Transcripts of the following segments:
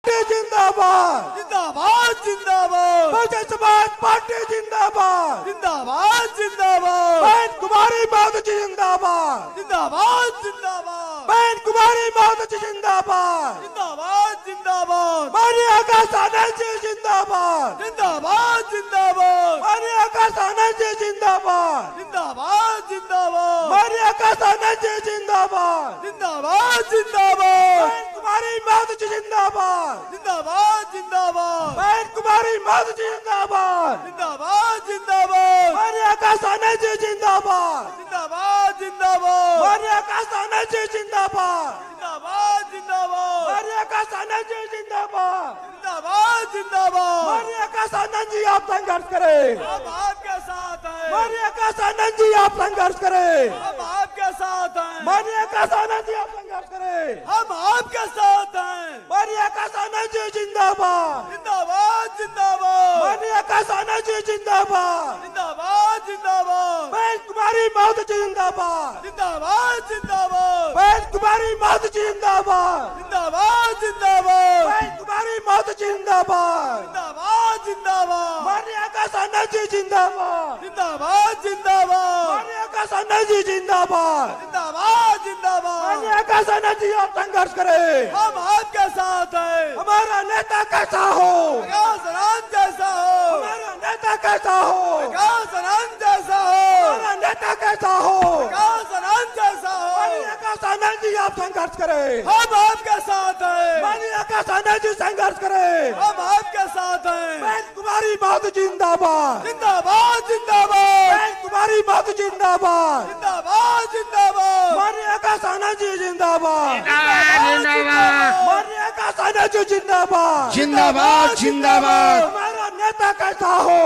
Party जिंदाबाद, जिंदाबाद जिंदाबाद, बहुजन समाज पार्टी जिंदाबाद, जिंदाबाद जिंदाबाद, बहन कुमारी माधव जी जिंदाबाद, जिंदाबाद जिंदाबाद, बहन कुमारी माधव जी जिंदाबाद, जिंदाबाद जिंदाबाद, माननीय आकाश आनंद जी जिंदाबाद, जिंदाबाद जिंदाबाद, माननीय आकाश आनंद जी जिंदाबाद, जिंदाबाद जिंदाबाद, माननीय आकाश आनंद जी जिंदाबाद, जिंदाबाद जिंदाबाद, बहन कुमारी माधव जी जिंदाबाद, जिंदाबाद जिंदाबाद, बहन कुमारी माधव जी जिंदाबाद, जिंदाबाद जिंदाबाद, माननीय आकाश आनंद जी जिंदाबाद, जिंदाबाद जिंदाबाद, माननीय आकाश आनंद जी जिंदाबाद, जिंदाबाद जिंदाबाद, माननीय आकाश आनंद जी जिंदाबाद, जिंदाबाद जिंदाबाद, माननीय आकाश आनंद जी आप संघर्ष करें, हम आपके साथ हैं, माननीय आकाश आनंद जी आप संघर्ष करें, हम आपके साथ हैं, माननीय आकाश आनंद जी आप संघर्ष करें, हम आपके साथ हैं, माननीय आकाश आनंद जी जिंदाबाद, जिंदाबाद जिंदाबाद, माननीय आकाश आनंद जी जिंदाबाद, जिंदाबाद जिंदाबाद, बहन कुमारी माधव जी जिंदाबाद, जिंदाबाद जिंदाबाद, बहन कुमारी माधव जी जिंदाबाद, जिंदाबाद जिंदाबाद, बहन कुमारी माधव जी जिंदाबाद, जिंदाबाद जिंदाबाद, माननीय आकाश आनंद जी जिंदाबाद, जिंदाबाद जिंदाबाद, माननीय आकाश आनंद जी जिंदाबाद, जिंदाबाद जिंदाबाद, माननीय आकाश आनंद जी आप संघर्ष करें, हम आपके साथ हैं, हमारा नेता कैसा हो, विकास आनंद जैसा हो, हमारा नेता कैसा हो, विकास आनंद जैसा हो, हमारा नेता कैसा हो, विकास आनंद जैसा माननीय हो, आकाश आनंद जी आप संघर्ष करें, हम आपके साथ हैं, माननीय आकाश आनंद जी संघर्ष करें, हम आपके साथ हैं, बहन कुमारी माधव जिंदाबाद, जिंदाबाद जिंदाबाद, बहन कुमारी माधव जिंदाबाद, जिंदाबाद जिंदाबाद, माननीय आकाश आनंद जी जिंदाबाद, जिंदाबाद माननीय आकाश आनंद जी जिंदाबाद, जिंदाबाद जिंदाबाद हमारा नेता कैसा हो,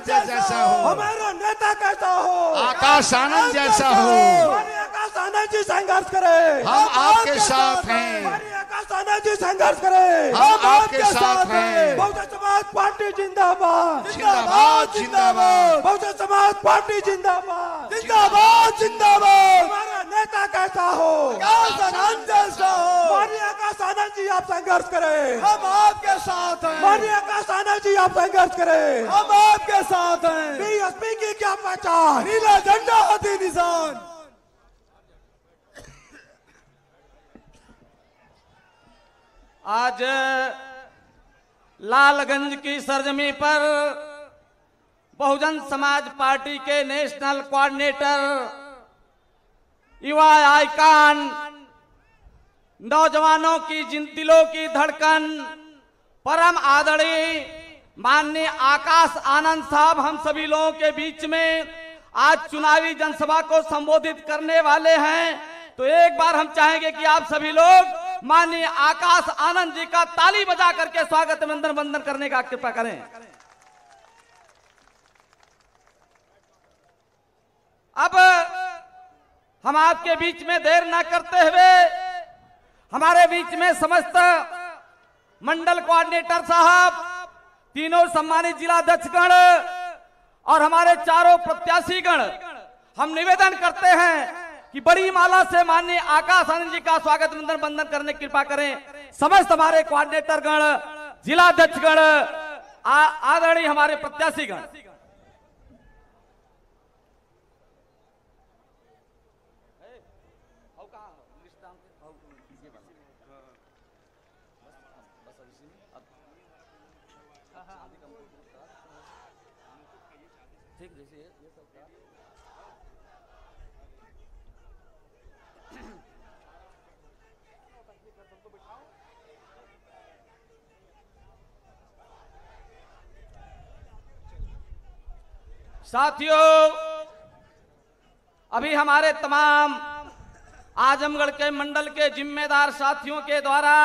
जैसा हो हमारा नेता कैसा हो, आकाश आनंद जैसा हो माननीय आकाश आनंद जी संघर्ष करें, हम आपके साथ हैं माननीय आकाश आनंद जी संघर्ष करें, हम आपके साथ हैं बहुजन समाज पार्टी जिंदाबाद, जिंदाबाद जिंदाबाद बहुजन समाज पार्टी जिंदाबाद, जिंदाबाद जिंदाबाद, हमारा नेता कैसा हो, विकास आनंद जैसा हो, माननीय आकाश आनंद जी आप संघर्ष करें, हम आपके साथ हैं, माननीय आकाश आनंद जी आप संघर्ष करें, हम आपके साथ हैं, बीएसपी की क्या पहचान, नीला झंडा हाथी निशान, आज लालगंज की सरजमी पर बहुजन समाज पार्टी के नेशनल कोऑर्डिनेटर, युवा आइकॉन, नौजवानों की दिलों की धड़कन, परम आदरणीय माननीय आकाश आनंद साहब हम सभी लोगों के बीच में आज चुनावी जनसभा को संबोधित करने वाले हैं। तो एक बार हम चाहेंगे कि आप सभी लोग माननीय आकाश आनंद जी का ताली बजा करके स्वागत अभिनंदन वंदन करने का कृपा करें। अब हम आपके बीच में देर न करते हुए हमारे बीच में समस्त मंडल कोऑर्डिनेटर साहब, तीनों सम्मानित जिला अध्यक्षगण और हमारे चारों प्रत्याशीगण, हम निवेदन करते हैं कि बड़ी माला से माननीय आकाश आनंद जी का स्वागत अभिनंदन वंदन करने की कृपा करें। समस्त हमारे कोऑर्डिनेटर गण, जिला अध्यक्षगण, आदरणीय हमारे प्रत्याशीगण। साथियों, अभी हमारे तमाम आजमगढ़ के मंडल के जिम्मेदार साथियों के द्वारा,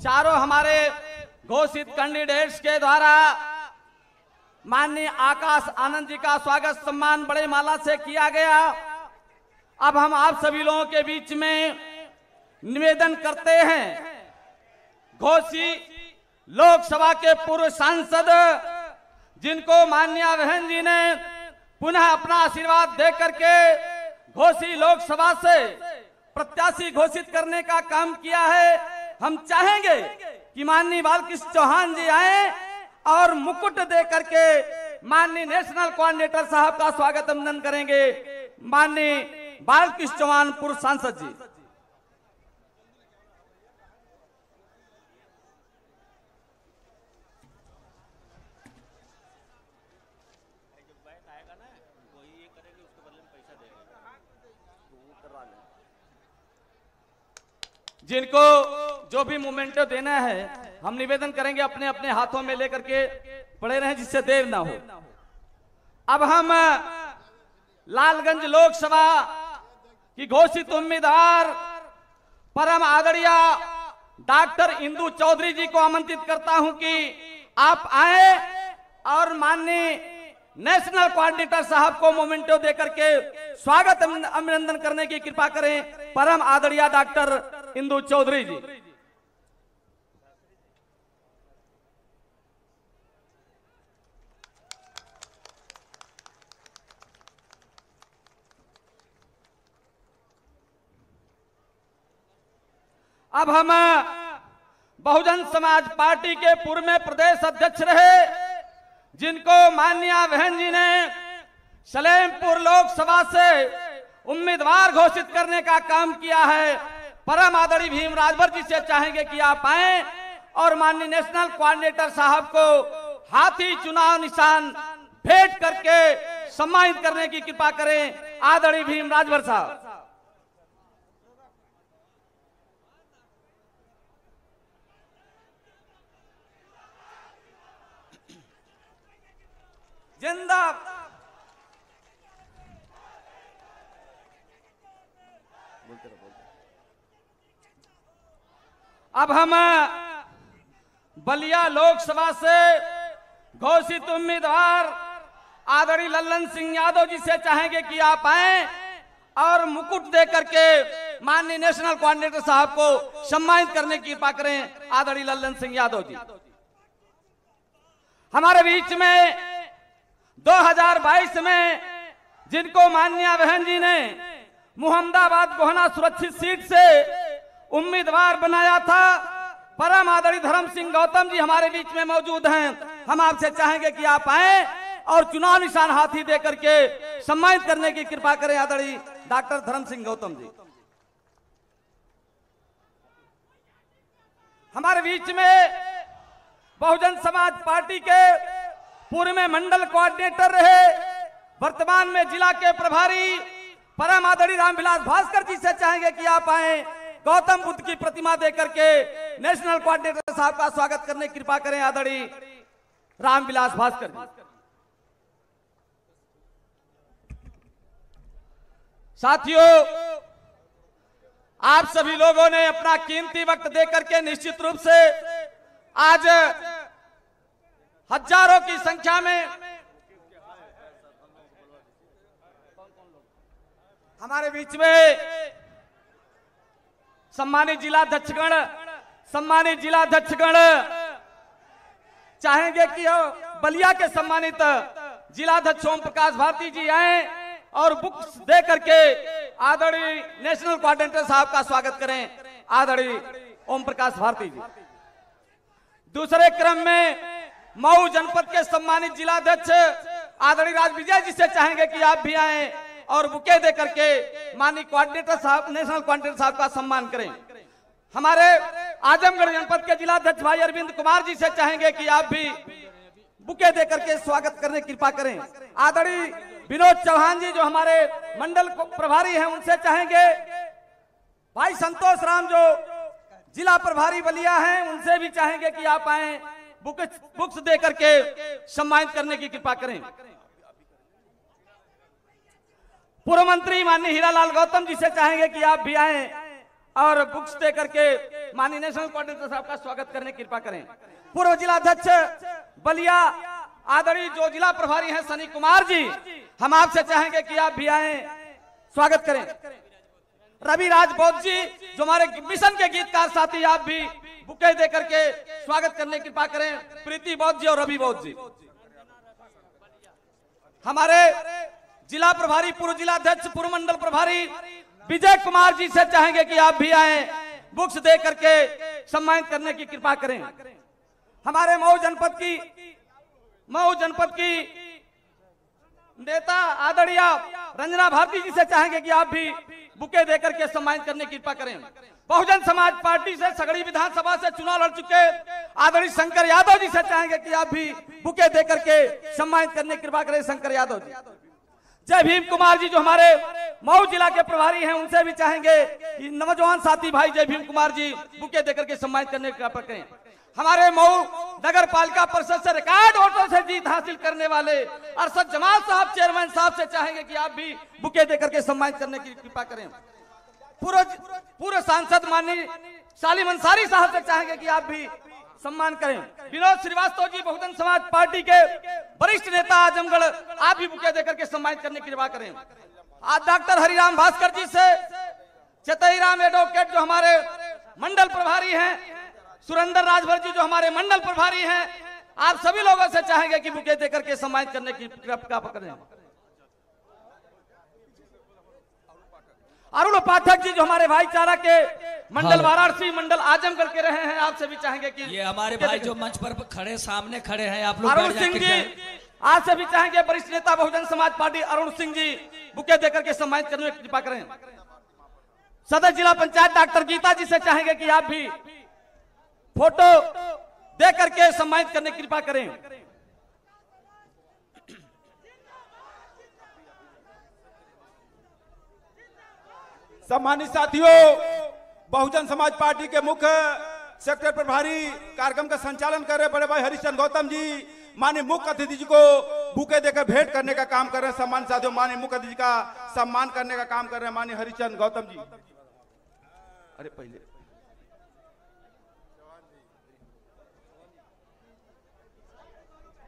चारों हमारे घोषित कैंडिडेट्स के द्वारा माननीय आकाश आनंद जी का स्वागत सम्मान बड़े माला से किया गया। अब हम आप सभी लोगों के बीच में निवेदन करते हैं, घोषित लोकसभा के पूर्व सांसद जिनको माननीय बहन जी ने पुनः अपना आशीर्वाद दे करके घोषित लोकसभा से प्रत्याशी घोषित करने का काम किया है, हम चाहेंगे कि माननीय बालकृष्ण चौहान जी आए और मुकुट दे करके माननीय नेशनल कोऑर्डिनेटर साहब का स्वागत अभिनंदन करेंगे। माननीय बालकृष्ण चौहान पूर्व सांसद जी। जिनको जो भी मोमेंटो देना है हम निवेदन करेंगे अपने अपने हाथों में लेकर के पड़े रहें, जिससे देर ना हो। अब हम लालगंज लोकसभा की घोषित उम्मीदवार परम आदरणीय डॉक्टर इंदु चौधरी जी को आमंत्रित करता हूं कि आप आए और माननीय नेशनल कोऑर्डिनेटर साहब को मोमेंटो देकर के स्वागत अभिनंदन करने की कृपा करें। परम आदरणीय डॉक्टर इंदु चौधरी जी। अब हम बहुजन समाज पार्टी के पूर्व में प्रदेश अध्यक्ष रहे, जिनको माननीय बहन जी ने सलेमपुर लोकसभा से उम्मीदवार घोषित करने का काम किया है, परम आदरणीय भीम राजभर जी से चाहेंगे कि आप आए और माननीय नेशनल कोऑर्डिनेटर साहब को हाथी चुनाव निशान भेंट करके सम्मानित करने की कृपा करें। आदरणीय भीम राजभर साहब। जिंदाबाद। अब हम बलिया लोकसभा से घोषित उम्मीदवार आदरणीय लल्लन सिंह यादव जी से चाहेंगे कि आप आए और मुकुट देकर के माननीय नेशनल कोऑर्डिनेटर साहब को सम्मानित करने की कृपा करें। आदरणीय लल्लन सिंह यादव जी। हमारे बीच में 2022 में जिनको माननीय बहन जी ने मुहम्मदाबाद गोहना सुरक्षित सीट से उम्मीदवार बनाया था, परम आदरणीय धर्म सिंह गौतम जी हमारे बीच में मौजूद हैं। हम आपसे चाहेंगे कि आप आए और चुनाव निशान हाथी देकर के सम्मानित करने की कृपा करें। आदरणीय डॉक्टर धर्म सिंह गौतम जी। हमारे बीच में बहुजन समाज पार्टी के पूर्व में मंडल कोऑर्डिनेटर रहे, वर्तमान में जिला के प्रभारी परम आदरणीय रामविलास भास्कर जी से चाहेंगे कि आप आए, गौतम बुद्ध की प्रतिमा देकर के नेशनल कोऑर्डिनेटर साहब का स्वागत करने की कृपा करें। आदरणीय रामविलास भास्कर जी। साथियों, आप सभी लोगों ने अपना कीमती वक्त देकर के निश्चित रूप से आज हजारों की संख्या में हमारे बीच में सम्मानित जिलाध्यक्षगण चाहेंगे कि बलिया के सम्मानित जिलाध्यक्ष ओम प्रकाश भारती जी आए और बुक्स दे करके आदरणीय नेशनल कोऑर्डिनेटर साहब का स्वागत करें। आदरणीय ओम प्रकाश भारती जी। दूसरे क्रम में मऊ जनपद के सम्मानित जिलाध्यक्ष आदरणीय राजविजय जी से चाहेंगे कि आप भी आए और बुके दे करके माननीय कोऑर्डिनेटर साहब, नेशनल कोऑर्डिनेटर साहब का सम्मान करें। हमारे आजमगढ़ जनपद के जिलाध्यक्ष भाई अरविंद कुमार जी से चाहेंगे कि आप भी बुके दे करके स्वागत करने की कृपा करें। आदरणीय विनोद चौहान जी जो हमारे मंडल प्रभारी हैं, उनसे चाहेंगे, भाई संतोष राम जो जिला प्रभारी बलिया हैं, उनसे भी चाहेंगे कि आप आए, बुक्स दे करके सम्मानित करने की कृपा करें। पूर्व मंत्री माननीय हीरालाल गौतम जी से चाहेंगे कि आप भी आए और बुक्स दे करके माननीय नेशनल कोऑर्डिनेटर साहब का स्वागत करने की कृपा करें। पूर्व जिलाध्यक्ष बलिया आदरणीय जो जिला प्रभारी हैं सनी कुमार जी, हम आपसे चाहेंगे कि आप भी आए, स्वागत करें। रवि राज बौद्ध जी जो हमारे मिशन के गीतकार साथी, आप भी बुके दे करके स्वागत करने की कृपा करें। प्रीति बौद्ध जी और रवि बौद्ध जी। हमारे जिला प्रभारी, पूर्व जिलाध्यक्ष, पूर्व मंडल प्रभारी विजय कुमार जी से चाहेंगे कि आप भी आए, बुक्स दे करके सम्मानित करने की कृपा करें। हमारे मऊ जनपद की नेता आदरणीय रंजना भारती जी से चाहेंगे कि आप भी बुके देकर के सम्मानित करने की कृपा करें। बहुजन समाज पार्टी से सगड़ी विधानसभा से चुनाव लड़ चुके आदरणीय शंकर यादव जी से चाहेंगे कि आप भी बुके देकर के सम्मानित करने की कृपा करें। शंकर यादव जी, जय भीम कुमार जी जो हमारे मऊ जिला के प्रभारी हैं, उनसे भी चाहेंगे कि नौजवान साथी भाई जय भीम कुमार जी बुके देकर के सम्मानित करने की कृपा करें। हमारे मऊ नगर पालिका परिषद से रिकॉर्ड वोटों से जीत हासिल करने वाले अरशद जमाल साहब चेयरमैन साहब से चाहेंगे कि आप भी बुके देकर के सम्मानित करने की कृपा करें। पूर्व सांसद माननीय सालिम अंसारी साहब से चाहेंगे कि आप भी सम्मान करें। विनोद श्रीवास्तव जी बहुजन समाज पार्टी के वरिष्ठ नेता आजमगढ़, आप भी बुके देकर के सम्मानित करने की कृपा करें। आज डॉक्टर हरिराम भास्कर जी से चतईराम एडवोकेट जो हमारे मंडल प्रभारी हैं, सुरेंद्र राजभर जी जो हमारे मंडल प्रभारी हैं, आप सभी लोगों से चाहेंगे कि बुके देकर के सम्मानित करने की कृपा करें। अरुण पाठक जी जो हमारे भाईचारा के मंडल वाराणसी मंडल आजमगढ़ के रहे हैं, आपसे भी चाहेंगे कि ये हमारे भाई जो मंच पर खड़े सामने खड़े हैं, आप लोग अरुण सिंह जी आपसे भी चाहेंगे, वरिष्ठ नेता बहुजन समाज पार्टी अरुण सिंह जी बुके देकर के सम्मानित करने की कृपा करें। सदस्य जिला पंचायत डॉक्टर गीता जी से चाहेंगे कि आप भी फोटो दे करके सम्मानित करने की कृपा करें। सम्मानित साथियों, बहुजन समाज पार्टी के मुख्य सेक्टर प्रभारी कार्यक्रम का संचालन कर रहे बड़े भाई हरिचंद गौतम जी माननीय मुख्य अतिथि जी को बुके देकर भेंट करने का काम कर रहे हैं। सम्मानित साथियों, माननीय मुख्य अतिथि का सम्मान करने का काम कर रहे हैं माननीय हरिचंद गौतम जी। अरे पहले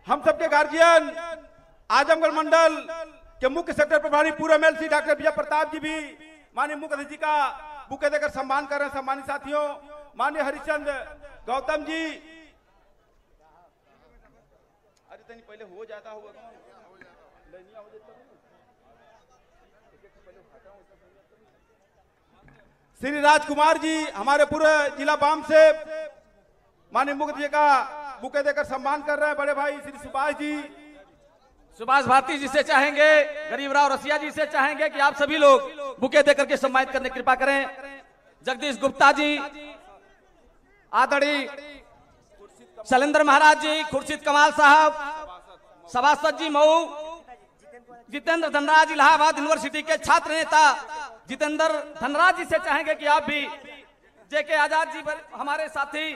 हम सबके गार्जियन आजमगढ़ मंडल के मुख्य सेक्टर प्रभारी पूर्व एमएलसी डॉक्टर विजय प्रताप जी भी माननीय मुख्य अतिथि का बुके देकर सम्मान कर रहे हैं। सम्मानित साथियों, माननीय हरिचंद गौतम जी, अरे तनी पहले हो जाता होगा श्री राजकुमार जी हमारे पूरे जिला बाम से माननीय मुख्य अतिथि का बुके देकर सम्मान कर रहे हैं। बड़े भाई श्री सुभाष जी, सुभाष भारती जी से चाहेंगे, गरीबराव रसिया जी से चाहेंगे कि आप सभी लोग बुके देकर के सम्मानित करने की कृपा करें। जगदीश गुप्ता जी, आदरणीय शैलेंद्र महाराज जी, खुर्शीद कमाल साहब, सभासद जी मऊ, जितेंद्र धनराज इलाहाबाद यूनिवर्सिटी के छात्र नेता जितेंद्र धनराज जी से चाहेंगे कि आप भी जेके आजाद जी, हमारे साथी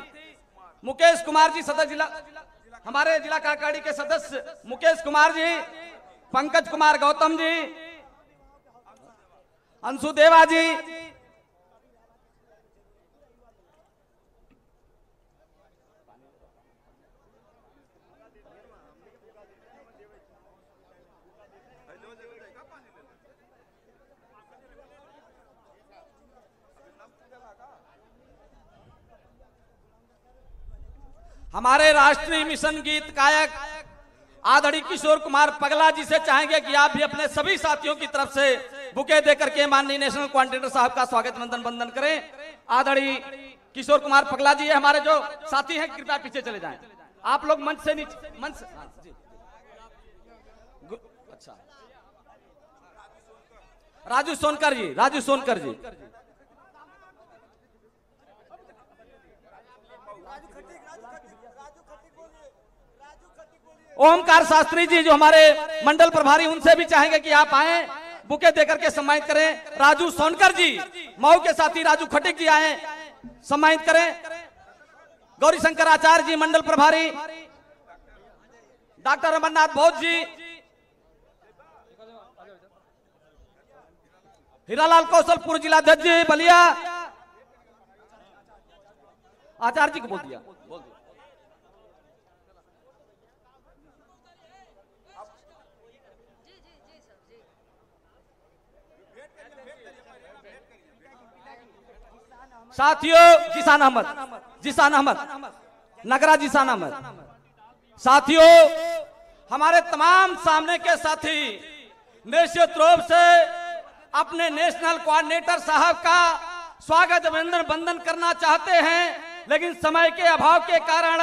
मुकेश कुमार जी, सदस्य जिला हमारे जिला कार्यकारिणी के सदस्य मुकेश कुमार जी, पंकज कुमार गौतम जी, अंशु देवा जी, हमारे राष्ट्रीय मिशन गीत गायक आदरणीय किशोर कुमार पगला जी से चाहेंगे कि आप भी अपने सभी साथियों की तरफ से बुके देकर के माननीय नेशनल कोऑर्डिनेटर साहब का स्वागत वंदन करें। आदरणीय किशोर कुमार पगला जी हमारे जो साथी हैं, कृपया पीछे चले जाएं। आप लोग मंच से नीचे, मंच से, अच्छा, राजू सोनकर जी, राजू सोनकर जी, ओमकार शास्त्री जी जो हमारे मंडल प्रभारी, उनसे भी चाहेंगे कि आप आए, बुके देकर के सम्मानित करें। राजू सोनकर जी, मऊ के साथी राजू खटिक जी आए, सम्मानित करें। गौरी शंकर आचार्य जी मंडल प्रभारी, डॉक्टर अमरनाथ बौद्ध जी, हीरालाल कौशलपुर जिलाध्यक्ष जी बलिया, आचार्य जी को बोल दिया। साथियों, जिसान अहमद नगरा जिसान अहमद, साथियों हमारे तमाम सामने के साथी निश्चित रूप से अपने नेशनल कोऑर्डिनेटर साहब का स्वागत अभिनंदन वंदन करना चाहते हैं। लेकिन समय के अभाव के कारण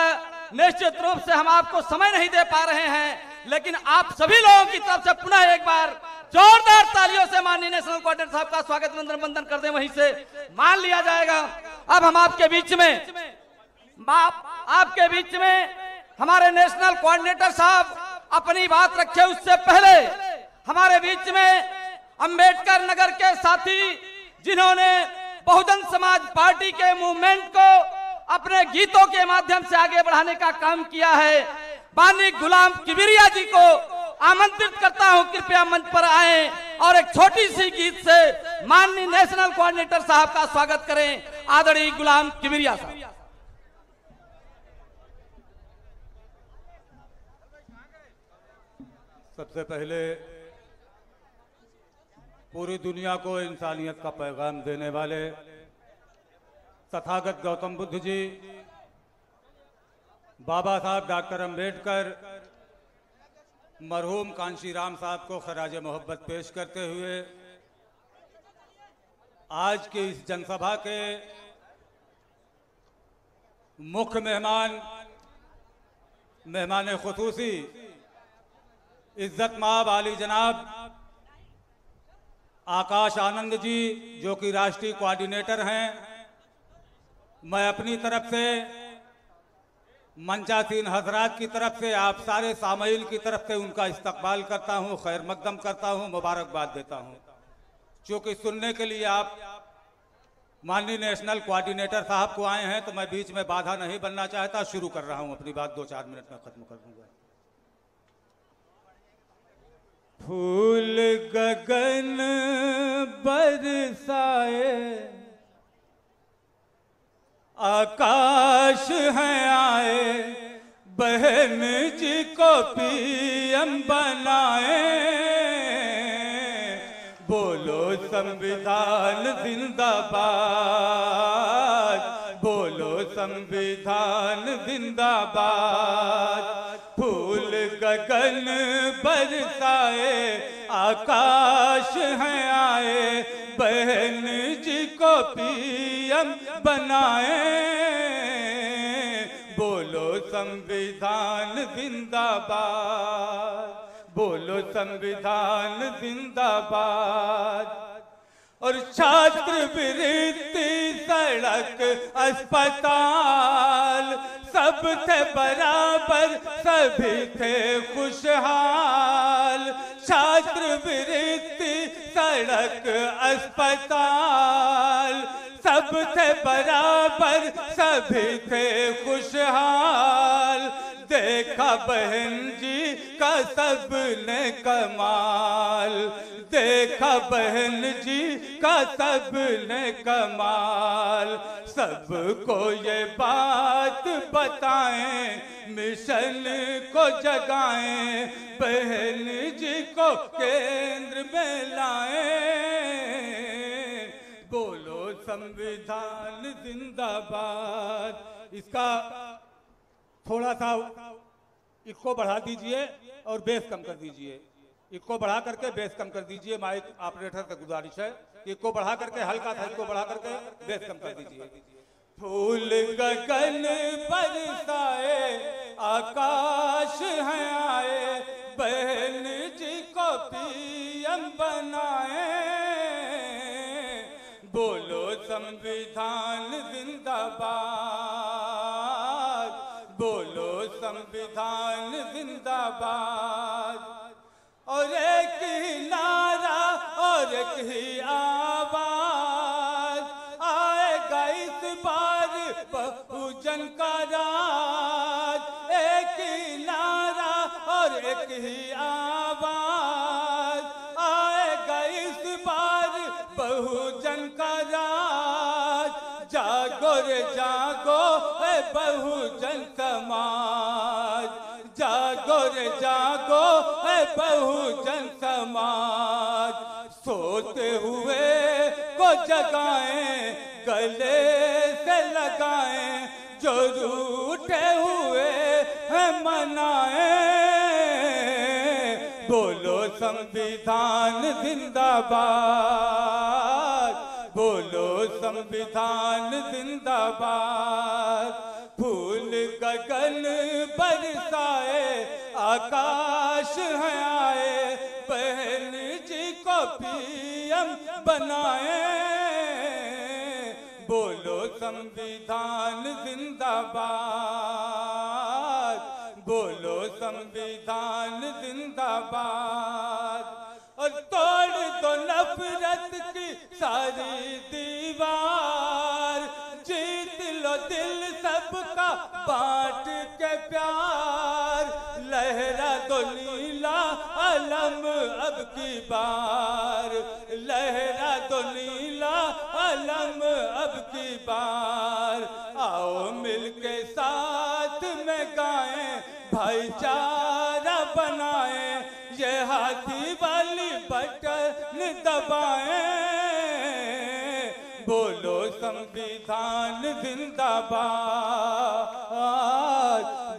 निश्चित रूप से हम आपको समय नहीं दे पा रहे हैं। लेकिन आप सभी लोगों की तरफ से पुनः एक बार जोरदार तालियों से माननीय नेशनल कोऑर्डिनेटर साहब का स्वागत वंदन कर दें, वहीं से मान लिया जाएगा। अब हम आपके बीच में हमारे नेशनल कोऑर्डिनेटर साहब अपनी बात रखे, उससे पहले हमारे बीच में अंबेडकर नगर के साथी जिन्होंने बहुजन समाज पार्टी के मूवमेंट को अपने गीतों के माध्यम से आगे बढ़ाने का काम किया है, बानी गुलाम किबरिया जी को आमंत्रित करता हूं, कृपया मंच पर आए और एक छोटी सी गीत से माननीय नेशनल कोऑर्डिनेटर साहब का स्वागत करें। आदरणीय गुलाम किबरिया साहब। सबसे पहले पूरी दुनिया को इंसानियत का पैगाम देने वाले तथागत गौतम बुद्ध जी, बाबा साहब डॉक्टर अंबेडकर, मरहूम कांशीराम साहब को खराज मोहब्बत पेश करते हुए आज की इस जनसभा के मुख्य मेहमान खुसूसी इज्जत माब आली जनाब आकाश आनंद जी, जो कि राष्ट्रीय कोऑर्डिनेटर हैं, मैं अपनी तरफ से मंचासीन हजरात की तरफ से आप सारे सामईन की तरफ से उनका इस्तकबाल करता हूं, खैर मकदम करता हूं, मुबारकबाद देता हूं। चूंकि सुनने के लिए आप माननीय नेशनल कोऑर्डिनेटर साहब को आए हैं तो मैं बीच में बाधा नहीं बनना चाहता, शुरू कर रहा हूं अपनी बात, 2-4 मिनट में खत्म कर दूंगा। फूल गगन बरसाए, आकाश हैं आए, बहन जी को पीएम बनाए, बोलो संविधान जिंदाबाद, बोलो संविधान जिंदाबाद। फूल गगन बरसाए, आकाश हैं आए, बहन जी को पीएम बनाए, बोलो संविधान जिंदाबाद, बोलो संविधान जिंदाबाद। और छात्रवृत्ति, सड़क, अस्पताल, सब थे बराबर, सभी थे खुशहाल। छात्रवृत्ति, सड़क, अस्पताल, सब थे बराबर, सभी थे खुशहाल। देखा बहन जी का सबने कमाल, देखा बहन जी का सबने कमाल। सबको ये बात बताएं, मिशन को जगाएं, बहन जी को केंद्र में लाएं, बोलो संविधान जिंदाबाद। इसका थोड़ा सा इको बढ़ा दीजिए और बेस कम कर दीजिए, इको बढ़ा करके बेस कम कर दीजिए। माइक ऑपरेटर से गुजारिश है, इको बढ़ा करके हल्का सा इको बढ़ा करके बेस कम कर दीजिए। फूल गगन बरसाए, आकाश हैं आए, बहन जी को पीएम बनाए, बोलो संविधान जिंदाबाद, बोलो संविधान जिंदाबाद। और एक ही नारा और एक ही आवाज, आएगा इस बार बहुजन का राज। एक ही नारा और एक ही आवाज, आएगा इस बार बहुजन का राज। जागो रे जागो है बहुजन समाज, जागो रे जागो है बहुजन समाज। सोते हुए को जगाएं, गले से लगाएं, जो रूठे हुए हैं मनाएं, बोलो संविधान जिंदाबाद, बोलो संविधान जिंदाबाद। फूल गगन बरसाए आकाश है आए, बहन जी को पीएम बनाए। बोलो संविधान जिंदाबाद, बोलो संविधान जिंदाबाद। और तोड़ दो नफरत की सारी दीवार, जीत लो दिल सबका बांट के प्यार। लहरा दो नीला अलम अब की बार, लहरा दो नीला अलम अब की बार। आओ मिलके साथ में गाएं, भाईचारा बनाएं, ये हाथी वाली बटन दबाएं। बोलो संविधान जिंदाबाद,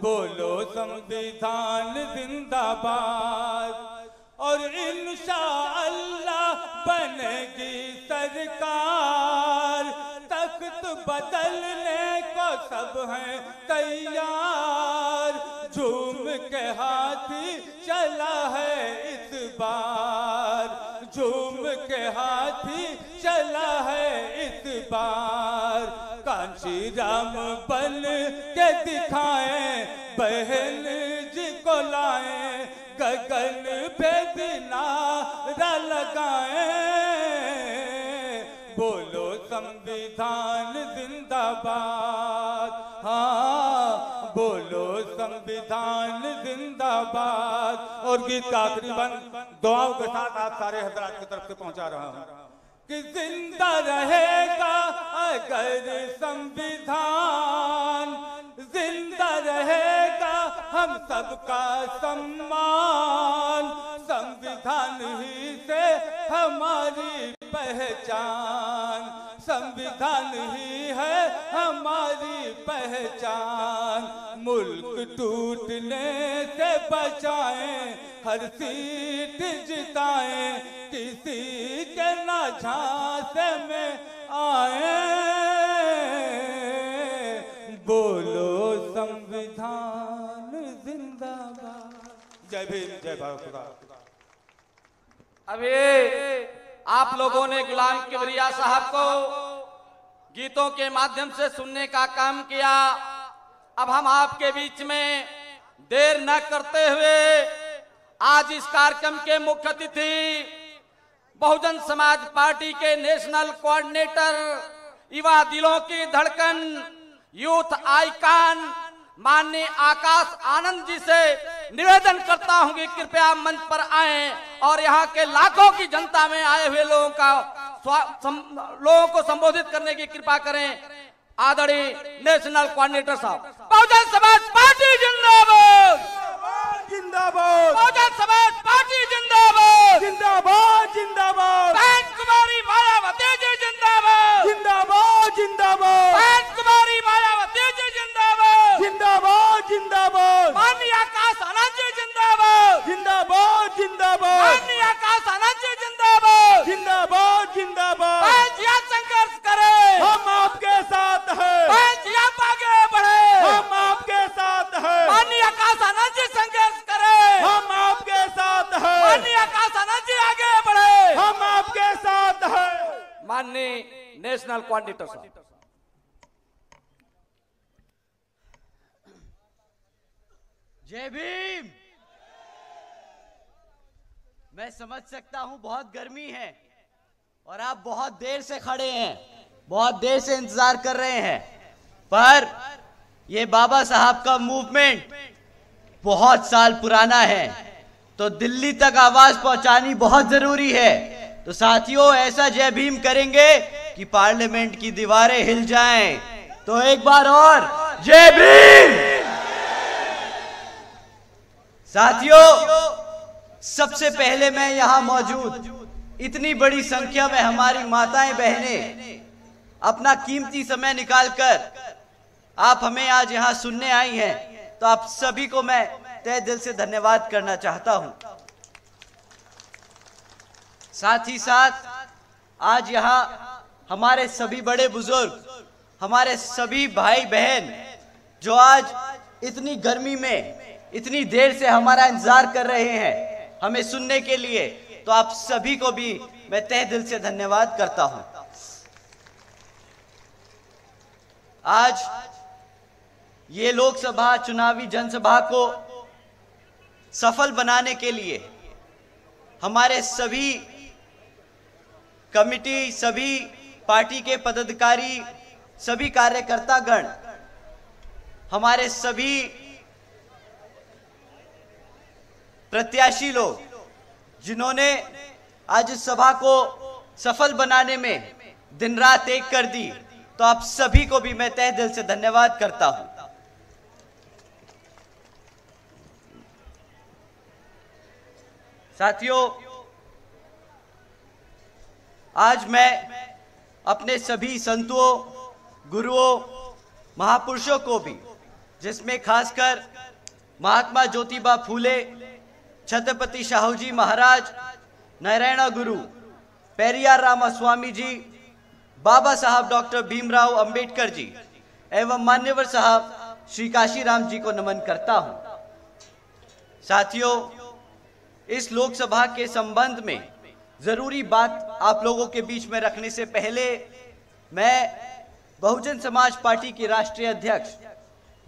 बोलो संविधान जिंदाबाद। और इंशाअल्लाह बनेगी सरकार, तख्त बदलने को सब हैं तैयार। झूम के हाथी चला है इस बार, झूम के हाथी चला है इस बार। कांची राम बन के दिखाएं, बहन जी को लाएं, गगन पे नारा लगाएं। बोलो संविधान जिंदाबाद, हाँ बोलो संविधान जिंदाबाद। और गीत का आखिरी बंद दुआओं के साथ आप सारे हजरात की तरफ से पहुंचा रहा हूं कि जिंदा रहेगा अगर संविधान, जिंदा रहेगा हम सबका सम्मान। संविधान ही से हमारी पहचान, संविधान ही है हमारी पहचान। मुल्क टूटने से बचाएं, हर सीट जिताएं, किसी के ना झांसे में आए। बोलो संविधान जिंदाबाद। जय भीम, जय भारत। अभी आप लोगों ने गुलाम किबरिया साहब को गीतों के माध्यम से सुनने का काम किया। अब हम आपके बीच में देर न करते हुए आज इस कार्यक्रम के मुख्य अतिथि बहुजन समाज पार्टी के नेशनल कोऑर्डिनेटर, युवा दिलों की धड़कन, यूथ आइकॉन माननीय आकाश आनंद जी से निवेदन करता हूं कि कृपया मंच पर आएं और यहां के लाखों की जनता में आए हुए लोगों को संबोधित करने की कृपा करें। आदरणीय नेशनल कोऑर्डिनेटर साहब। बहुजन समाज पार्टी जिंदाबाद, जिंदाबाद, बहुजन समाज पार्टी जिंदाबाद, जिंदाबाद, जिंदाबाद, बहन कुमारी मायावती जी जिंदाबाद, जिंदाबाद, जिंदाबाद, बहन कुमारी मायावती जी जिंदाबाद, जिंदाबाद, जिंदाबाद, माननीय आकाश आनंद जी जिंदाबाद, जिंदाबाद, जिंदाबाद, माननीय आकाश आनंद जी जिंदाबाद, जिंदाबाद, जिंदाबाद। बहन जी आप संघर्ष करें, हम आपके साथ हैं, बहन जी आप आगे बढ़े, हम आपके साथ हैं, माननीय आकाश आनंद जी संघर्ष करें, हम आपके साथ हैं, माननीय आकाश आनंद जी आगे बढ़े, हम आपके साथ हैं। माननीय नेशनल कोऑर्डिनेटर साहब। जय भीम। मैं समझ सकता हूं बहुत गर्मी है और आप बहुत देर से खड़े हैं, बहुत देर से इंतजार कर रहे हैं, पर ये बाबा साहब का मूवमेंट बहुत साल पुराना है, तो दिल्ली तक आवाज पहुंचानी बहुत जरूरी है। तो साथियों, ऐसा जय भीम करेंगे कि पार्लियामेंट की दीवारें हिल जाएं। तो एक बार और जय भीम। साथियों, सबसे पहले मैं यहां मौजूद इतनी बड़ी संख्या में हमारी माताएं बहनें अपना कीमती समय निकालकर आप हमें आज यहां सुनने आई हैं, तो आप सभी को मैं तहे दिल से धन्यवाद करना चाहता हूं। साथ ही साथ आज यहां हमारे सभी बड़े बुजुर्ग, हमारे सभी भाई बहन जो आज इतनी गर्मी में इतनी देर से हमारा इंतजार कर रहे हैं हमें सुनने के लिए, तो आप सभी को भी मैं तहे दिल से धन्यवाद करता हूं। आज ये लोकसभा चुनावी जनसभा को सफल बनाने के लिए हमारे सभी कमिटी, सभी पार्टी के पदाधिकारी, सभी कार्यकर्तागण, हमारे सभी प्रत्याशी लोग जिन्होंने आज इस सभा को सफल बनाने में दिन रात एक कर दी, तो आप सभी को भी मैं तहे दिल से धन्यवाद करता हूं। साथियों, आज मैं अपने सभी संतों, गुरुओं, महापुरुषों को भी, जिसमें खासकर महात्मा ज्योतिबा फूले, छत्रपति शाहूजी महाराज, नारायण गुरु, पेरियार रामास्वामी जी, बाबा साहब डॉक्टर भीमराव अंबेडकर जी एवं मान्यवर साहब श्री काशीराम जी को नमन करता हूं। साथियों, इस लोकसभा के संबंध में जरूरी बात आप लोगों के बीच में रखने से पहले मैं बहुजन समाज पार्टी की राष्ट्रीय अध्यक्ष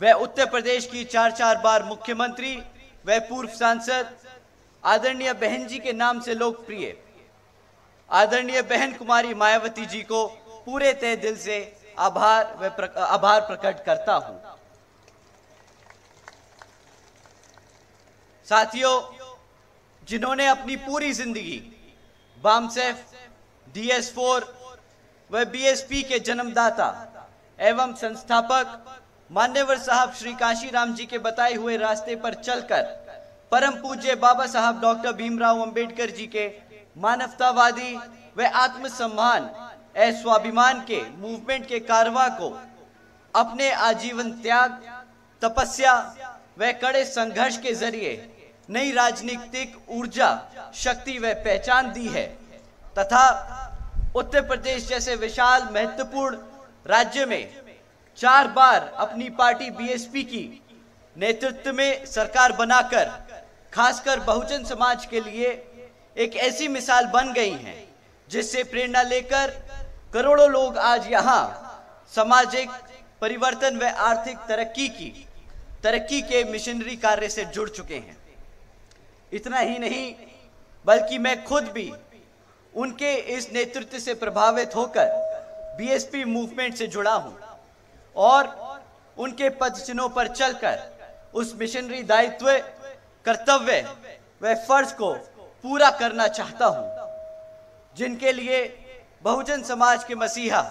व उत्तर प्रदेश की 4 बार मुख्यमंत्री व पूर्व सांसद आदरणीय बहन जी के नाम से लोकप्रिय आदरणीय बहन कुमारी मायावती जी को पूरे तहे दिल से आभार प्रकट करता हूं। साथियों, जिन्होंने अपनी पूरी जिंदगी बामसेफ, DS4 व BSP के जन्मदाता एवं संस्थापक मान्यवर साहब श्री काशीराम जी के बताए हुए रास्ते पर चलकर परम पूज्य बाबा साहब डॉक्टर भीमराव अंबेडकर जी के मानवतावादी व आत्मसम्मान एवं स्वाभिमान के मूवमेंट के कारवा को अपने आजीवन त्याग, तपस्या व कड़े संघर्ष के जरिए नई राजनीतिक ऊर्जा, शक्ति व पहचान दी है तथा उत्तर प्रदेश जैसे विशाल महत्वपूर्ण राज्य में 4 बार अपनी पार्टी BSP की नेतृत्व में सरकार बनाकर खासकर बहुजन समाज के लिए एक ऐसी मिसाल बन गई हैं जिससे प्रेरणा लेकर करोड़ों लोग आज यहाँ सामाजिक परिवर्तन व आर्थिक तरक्की के मिशनरी कार्य से जुड़ चुके हैं। इतना ही नहीं, बल्कि मैं खुद भी उनके इस नेतृत्व से प्रभावित होकर BSP मूवमेंट से जुड़ा हूं और उनके पदचिन्हों पर चलकर उस मिशनरी दायित्व, कर्तव्य व फर्ज को पूरा करना चाहता हूं जिनके लिए बहुजन समाज के मसीहा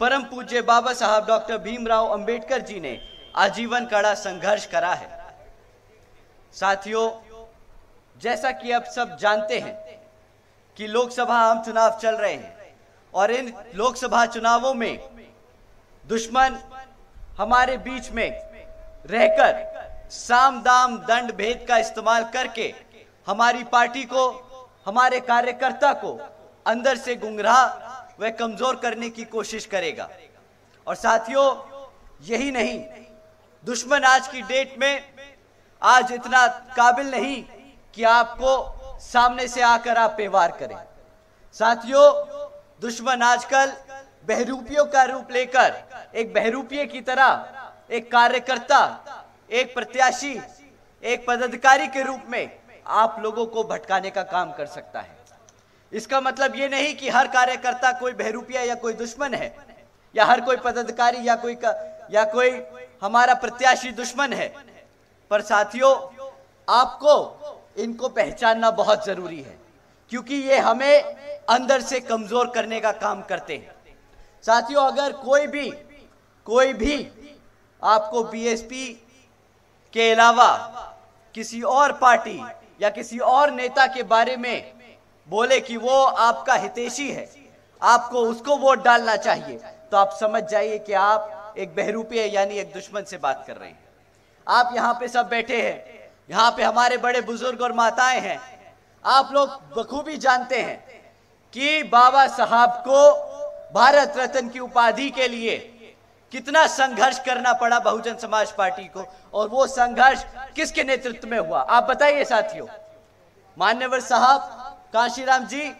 परम पूज्य बाबा साहब डॉक्टर भीमराव अंबेडकर जी ने आजीवन कड़ा संघर्ष करा है। साथियों, जैसा कि आप सब जानते हैं कि लोकसभा आम चुनाव चल रहे हैं और इन लोकसभा चुनावों में दुश्मन हमारे बीच में रहकर साम दाम दंड भेद का इस्तेमाल करके हमारी पार्टी को, हमारे कार्यकर्ता को अंदर से गुमराह व कमजोर करने की कोशिश करेगा। और साथियों, यही नहीं, दुश्मन आज की डेट में आज इतना काबिल नहीं कि आपको सामने से आकर आप पे वार करें। साथियों, दुश्मन आजकल बहरूपियों का रूप लेकर एक बहरूपिये की तरह एक कार्यकर्ता, एक प्रत्याशी, एक पदाधिकारी के रूप में आप लोगों को भटकाने का काम कर सकता है। इसका मतलब ये नहीं कि हर कार्यकर्ता कोई बहरूपिया या कोई दुश्मन है, या हर कोई पदाधिकारी या कोई हमारा प्रत्याशी दुश्मन है, पर साथियों, आपको इनको पहचानना बहुत जरूरी है क्योंकि ये हमें अंदर से कमजोर करने का काम करते हैं। साथियों, अगर कोई भी आपको BSP के अलावा किसी और पार्टी या किसी और नेता के बारे में बोले कि वो आपका हितैषी है, आपको उसको वोट डालना चाहिए, तो आप समझ जाइए कि आप एक बहरूपी यानी एक दुश्मन से बात कर रहे हैं। आप यहाँ पे सब बैठे हैं, यहाँ पे हमारे बड़े बुजुर्ग और माताएं हैं। आप लोग बखूबी जानते हैं कि बाबा साहब को भारत रत्न की उपाधि के लिए कितना संघर्ष करना पड़ा बहुजन समाज पार्टी को, और वो संघर्ष किसके नेतृत्व में हुआ आप बताइए साथियों। मान्यवर साहब कांशीराम जी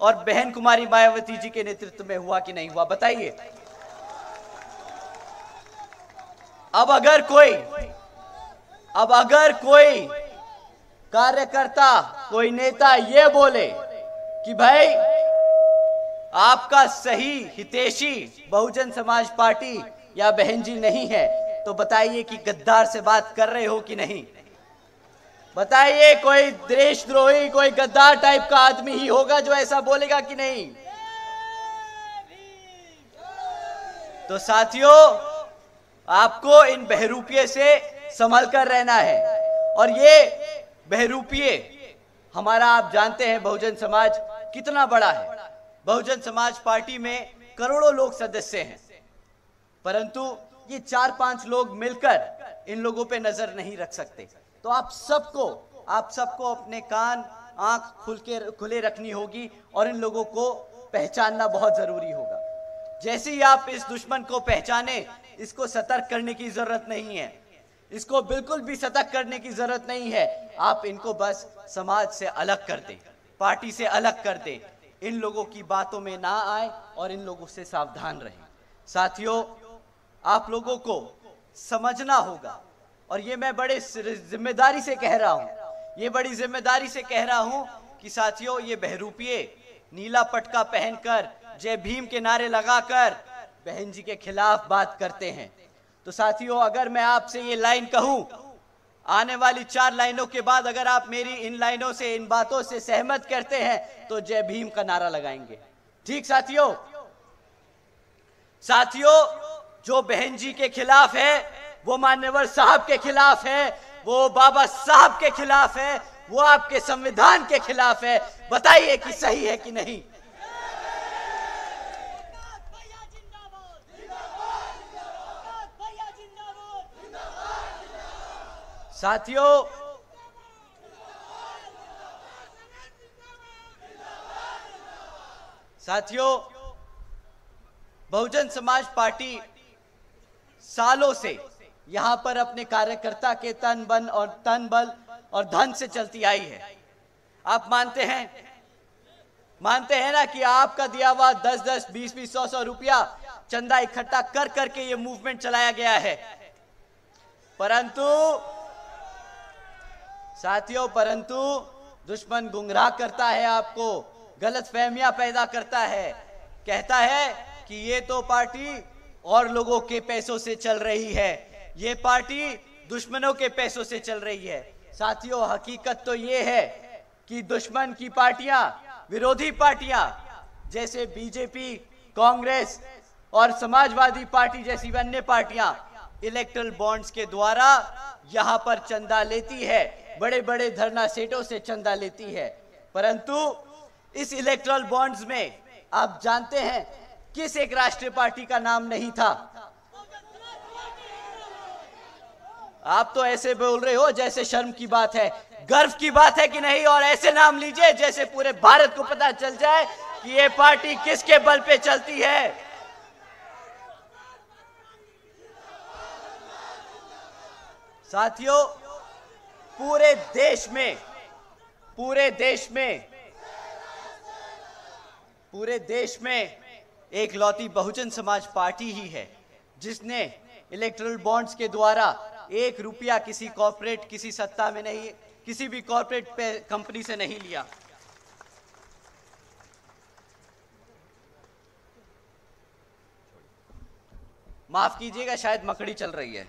और बहन कुमारी मायावती जी के नेतृत्व में हुआ कि नहीं हुआ, बताइए। अब अगर कोई कार्यकर्ता, कोई नेता ये बोले कि भाई आपका सही हितैषी बहुजन समाज पार्टी या बहन जी नहीं है, तो बताइए कि गद्दार से बात कर रहे हो कि नहीं। बताइए, कोई देशद्रोही, कोई गद्दार टाइप का आदमी ही होगा जो ऐसा बोलेगा कि नहीं। तो साथियों, आपको इन बहरूपिये से संभल कर रहना है। और ये बहरूपिये हमारा, आप जानते हैं बहुजन समाज कितना बड़ा है। बहुजन समाज पार्टी में करोड़ों लोग सदस्य हैं, परंतु ये 4-5 लोग मिलकर इन लोगों पे नजर नहीं रख सकते। तो आप सबको अपने कान आंख खुले रखनी होगी और इन लोगों को पहचानना बहुत जरूरी होगा। जैसे ही आप इस दुश्मन को पहचाने, इसको सतर्क करने की जरूरत नहीं है, इसको बिल्कुल भी सतर्क करने की जरूरत नहीं है। आप इनको बस समाज से अलग कर दें, पार्टी से अलग कर दें, इन लोगों की बातों में ना आए और इन लोगों से सावधान रहें। साथियों, आप लोगों को समझना होगा, और ये मैं बड़े जिम्मेदारी से कह रहा हूं, ये बड़ी जिम्मेदारी से कह रहा हूं कि साथियों, ये बहरूपिये नीला पटका पहनकर, जय भीम के नारे लगाकर बहन जी के खिलाफ बात करते हैं। तो साथियों, अगर मैं आपसे ये लाइन कहूं, आने वाली 4 लाइनों के बाद अगर आप मेरी इन लाइनों से, इन बातों से सहमत करते हैं, तो जय भीम का नारा लगाएंगे। ठीक साथियों? जो बहन जी के खिलाफ है, वो मान्यवर साहब के खिलाफ है, वो बाबा साहब के खिलाफ है, वो आपके संविधान के खिलाफ है। बताइए कि सही है कि नहीं। साथियों, बहुजन समाज पार्टी सालों से यहां पर अपने कार्यकर्ता के तन बल और धन से चलती आई है। आप मानते हैं ना कि आपका दिया हुआ 10-10, 20-20, 100-100 रुपया चंदा इकट्ठा कर करके ये मूवमेंट चलाया गया है। परंतु दुश्मन गुमराह करता है, आपको गलतफहमियां पैदा करता है, कहता है कि ये तो पार्टी और लोगों के पैसों से चल रही है, ये पार्टी दुश्मनों के पैसों से चल रही है। साथियों, हकीकत तो ये है कि दुश्मन की पार्टियां, विरोधी पार्टियां जैसे बीजेपी, कांग्रेस और समाजवादी पार्टी जैसी अन्य पार्टियां इलेक्टोरल बॉन्ड्स के द्वारा यहां पर चंदा लेती है, बड़े बड़े धरना सेठों से चंदा लेती है। परंतु इस इलेक्टोरल बॉन्ड्स में आप जानते हैं किस एक राष्ट्रीय पार्टी का नाम नहीं था। आप तो ऐसे बोल रहे हो जैसे शर्म की बात है, गर्व की बात है कि नहीं, और ऐसे नाम लीजिए जैसे पूरे भारत को पता चल जाए कि ये पार्टी किसके बल पे चलती है। साथियों, पूरे देश में एक लौती बहुजन समाज पार्टी ही है जिसने इलेक्टोरल बॉन्ड्स के द्वारा 1 रुपया किसी कॉर्पोरेट, किसी सत्ता में नहीं, किसी भी कॉर्पोरेट कंपनी से नहीं लिया। माफ कीजिएगा, शायद मकड़ी चल रही है।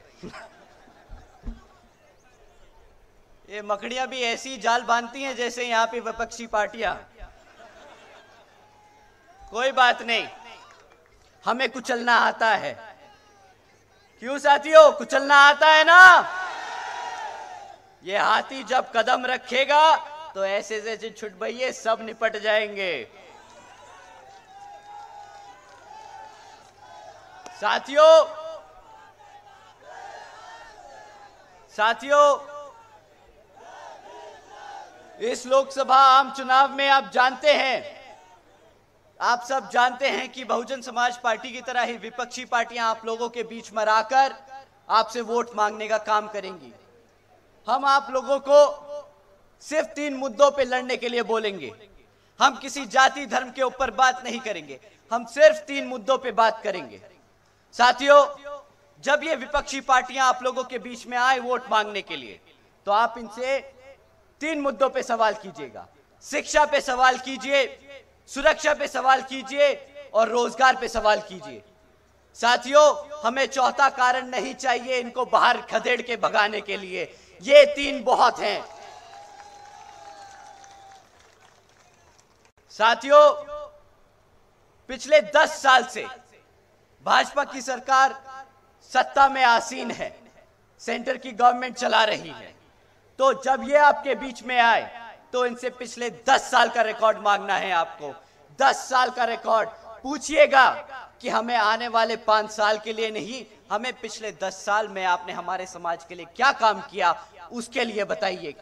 ये मकड़ियां भी ऐसी जाल बांधती हैं जैसे यहाँ पे विपक्षी पार्टियां। कोई बात नहीं, हमें कुचलना आता है। क्यों साथियों, कुचलना आता है ना। ये हाथी जब कदम रखेगा तो ऐसे जैसे छुटभइये सब निपट जाएंगे। साथियों, इस लोकसभा आम चुनाव में आप जानते हैं आप सब जानते हैं कि बहुजन समाज पार्टी की तरह ही विपक्षी पार्टियां आप लोगों के बीच में आकर आपसे वोट मांगने का काम करेंगी। हम आप लोगों को सिर्फ 3 मुद्दों पे लड़ने के लिए बोलेंगे। हम किसी जाति धर्म के ऊपर बात नहीं करेंगे, हम सिर्फ 3 मुद्दों पे बात करेंगे। साथियों, जब ये विपक्षी पार्टियां आप लोगों के बीच में आए वोट मांगने के लिए, तो आप इनसे 3 मुद्दों पे सवाल कीजिएगा। शिक्षा पे सवाल कीजिए, सुरक्षा पे सवाल कीजिए और रोजगार पे सवाल कीजिए। साथियों, हमें चौथा कारण नहीं चाहिए इनको बाहर खदेड़ के भगाने के लिए। ये 3 बहुत हैं। साथियों, पिछले 10 साल से भाजपा की सरकार सत्ता में आसीन है, सेंटर की गवर्नमेंट चला रही है। तो जब ये आपके बीच में आए तो इनसे पिछले 10 साल का रिकॉर्ड मांगना है आपको। 10 साल का रिकॉर्ड पूछिएगा कि हमें आने वाले 5 साल के लिए नहीं, हमें पिछले 10 साल में आपने हमारे समाज के लिए क्या काम किया उसके लिए बताइए।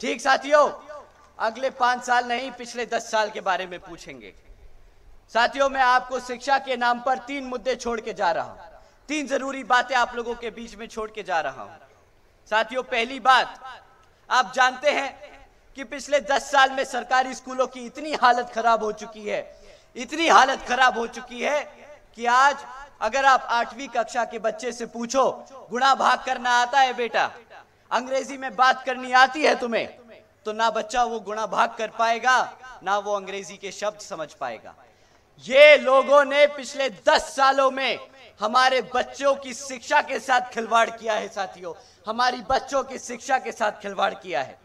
ठीक साथियों, अगले 5 साल नहीं, पिछले 10 साल के बारे में पूछेंगे। साथियों, मैं आपको शिक्षा के नाम पर 3 मुद्दे छोड़ के जा रहा हूं। 3 जरूरी बातें आप लोगों के बीच में छोड़ के जा रहा हूं। साथियों, पहली बात, आप जानते हैं कि पिछले 10 साल में सरकारी स्कूलों की इतनी हालत खराब हो चुकी है, इतनी हालत खराब हो चुकी है कि आज अगर आप 8वीं कक्षा के बच्चे से पूछो, गुणा भाग करना आता है बेटा, अंग्रेजी में बात करनी आती है तुम्हें, तो ना बच्चा वो गुणा भाग कर पाएगा, ना वो अंग्रेजी के शब्द समझ पाएगा। ये लोगों ने पिछले 10 सालों में हमारे बच्चों की शिक्षा के साथ खिलवाड़ किया है। साथियों, हमारी बच्चों की शिक्षा के साथ खिलवाड़ किया है।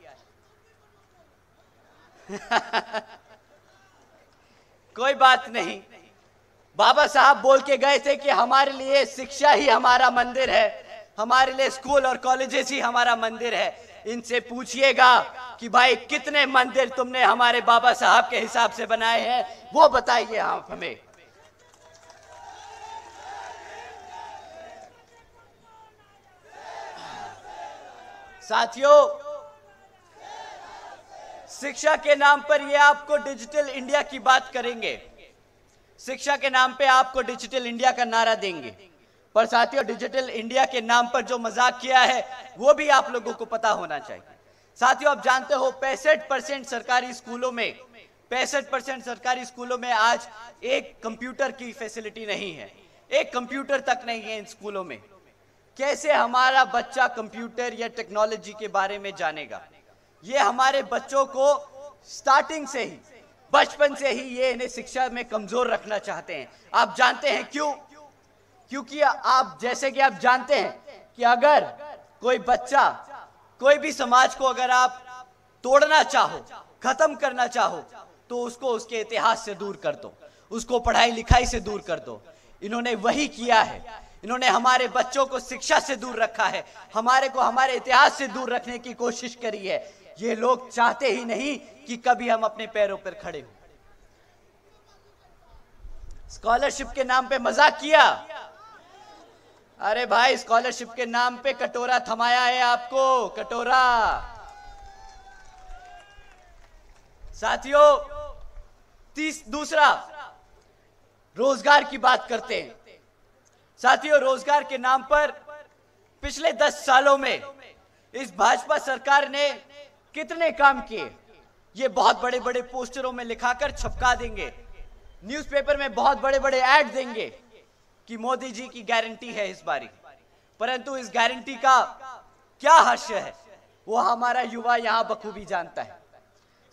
कोई बात नहीं, बाबा साहब बोल के गए थे कि हमारे लिए शिक्षा ही हमारा मंदिर है, हमारे लिए स्कूल और कॉलेजेस ही हमारा मंदिर है। इनसे पूछिएगा कि भाई कितने मंदिर तुमने हमारे बाबा साहब के हिसाब से बनाए हैं, वो बताइए आप हमें। साथियों, शिक्षा के नाम पर ये आपको डिजिटल इंडिया की बात करेंगे, शिक्षा के नाम पे आपको डिजिटल इंडिया का नारा देंगे, पर साथियों डिजिटल इंडिया के नाम पर जो मजाक किया है वो भी आप लोगों को पता होना चाहिए। साथियों, आप जानते हो 65% सरकारी स्कूलों में 65% सरकारी स्कूलों में आज एक कंप्यूटर की फैसिलिटी नहीं है, एक कंप्यूटर तक नहीं है इन स्कूलों में। कैसे हमारा बच्चा कंप्यूटर या टेक्नोलॉजी के बारे में जानेगा? ये हमारे बच्चों को स्टार्टिंग से ही, बचपन से ही ये इन्हें शिक्षा में कमजोर रखना चाहते हैं। आप जानते हैं क्यों? क्योंकि आप जैसे कि आप जानते हैं कि अगर कोई बच्चा, कोई भी समाज को अगर आप तोड़ना चाहो, खत्म करना चाहो, तो उसको उसके इतिहास से दूर कर दो, उसको पढ़ाई लिखाई से दूर कर दो। इन्होंने वही किया है, इन्होंने हमारे बच्चों को शिक्षा से दूर रखा है, हमारे को हमारे इतिहास से दूर रखने की कोशिश करी है। ये लोग चाहते ही नहीं कि कभी हम अपने पैरों पर खड़े हो। स्कॉलरशिप के नाम पे मजाक किया। अरे भाई, स्कॉलरशिप के नाम पे कटोरा थमाया है आपको, कटोरा। साथियों, दूसरा, रोजगार की बात करते हैं। साथियों, रोजगार के नाम पर पिछले 10 सालों में इस भाजपा सरकार ने कितने काम किए, ये बहुत बड़े बड़े पोस्टरों में लिखाकर छपका देंगे, न्यूज़पेपर में बहुत बड़े बड़े ऐड देंगे कि मोदी जी की गारंटी है इस बारी, परंतु इस गारंटी का क्या हास्य है वो हमारा युवा यहां बखूबी जानता है।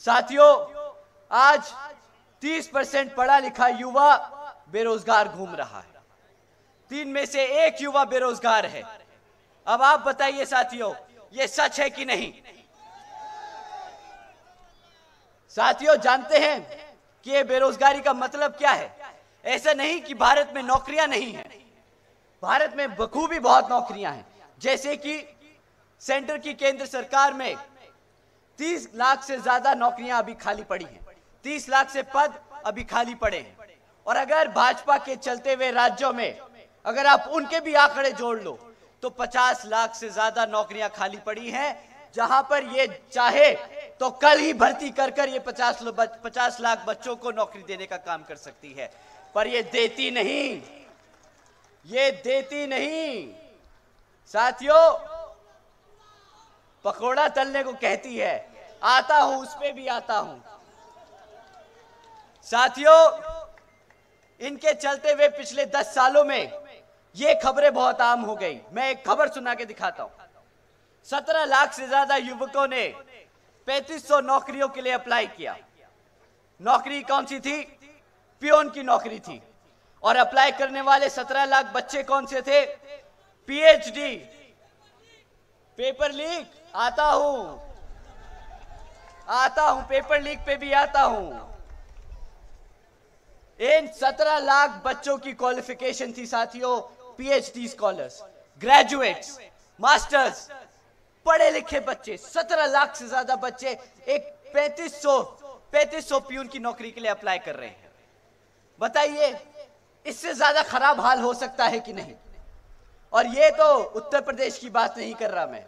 साथियों, आज 30% पढ़ा लिखा युवा बेरोजगार घूम रहा है, 3 में से 1 युवा बेरोजगार है। अब आप बताइए साथियों, ये सच है कि नहीं? साथियों, जानते हैं कि ये बेरोजगारी का मतलब क्या है? ऐसा नहीं कि भारत में नौकरियां नहीं हैं, भारत में बखूबी बहुत नौकरियां हैं। जैसे कि सेंटर की केंद्र सरकार में 30 लाख से ज्यादा नौकरियां अभी खाली पड़ी हैं, 30 लाख से पद अभी खाली पड़े हैं। और अगर भाजपा के चलते हुए राज्यों में अगर आप उनके भी आंकड़े जोड़ लो तो 50 लाख से ज्यादा नौकरियां खाली पड़ी हैं, जहां पर ये चाहे तो कल ही भर्ती कर ये 50 लाख बच्चों को नौकरी देने का काम कर सकती है, पर ये देती नहीं, ये देती नहीं। साथियों, पकोड़ा तलने को कहती है, आता हूं, उस पे भी आता हूं। साथियों, इनके चलते हुए पिछले 10 सालों में ये खबरें बहुत आम हो गई। मैं एक खबर सुना के दिखाता हूं। 17 लाख से ज्यादा युवकों ने 3500 नौकरियों के लिए अप्लाई किया। नौकरी कौन सी थी? पियोन की नौकरी थी। और अप्लाई करने वाले 17 लाख बच्चे कौन से थे? पीएचडी। पेपर लीक, आता हूं, पेपर लीक पे भी आता हूं। इन 17 लाख बच्चों की क्वालिफिकेशन थी साथियों, पीएचडी स्कॉलर्स, ग्रेजुएट्स, मास्टर्स, पढ़े लिखे बच्चे। 17 लाख से ज्यादा बच्चे एक 3500 पियून की नौकरी के लिए अप्लाई कर रहे हैं। बताइए, इससे ज्यादा खराब हाल हो सकता है कि नहीं? और ये तो उत्तर प्रदेश की बात नहीं कर रहा मैं,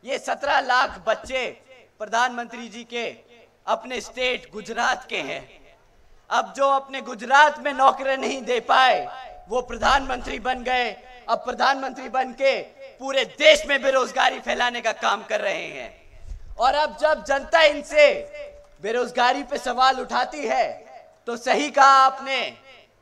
ये 17 लाख बच्चे प्रधानमंत्री जी के अपने स्टेट गुजरात के हैं। अब जो अपने गुजरात में नौकरी नहीं दे पाए वो प्रधानमंत्री बन गए। अब प्रधानमंत्री बन के पूरे देश में बेरोजगारी फैलाने का काम कर रहे हैं। और अब जब जनता इनसे बेरोजगारी पे सवाल उठाती है तो सही कहा आपने,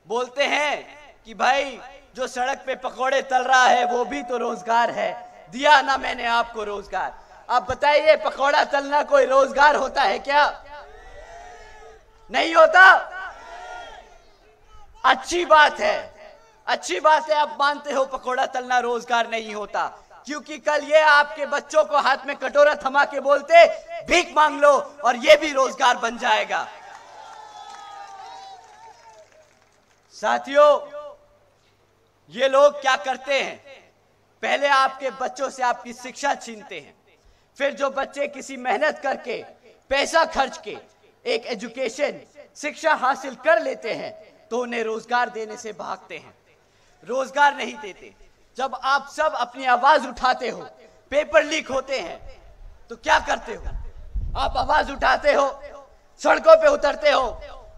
बोलते हैं कि भाई जो सड़क पे पकोड़े तल रहा है वो भी तो रोजगार है, दिया ना मैंने आपको रोजगार। अब बताइए, पकोड़ा तलना कोई रोजगार होता है क्या? नहीं होता। अच्छी बात है, अच्छी बात है, आप मानते हो पकोड़ा तलना रोजगार नहीं होता, क्योंकि कल ये आपके बच्चों को हाथ में कटोरा थमा के बोलते भीख मांग लो और ये भी रोजगार बन जाएगा। साथियों, ये लोग क्या करते हैं? पहले आपके बच्चों से आपकी शिक्षा छीनते हैं, फिर जो बच्चे किसी मेहनत करके पैसा खर्च के एक एजुकेशन शिक्षा हासिल कर लेते हैं तो उन्हें रोजगार देने से भागते हैं, रोजगार नहीं देते। जब आप सब अपनी आवाज उठाते हो, पेपर लीक होते हैं, तो क्या करते हो? आप आवाज उठाते हो, सड़कों पे उतरते हो।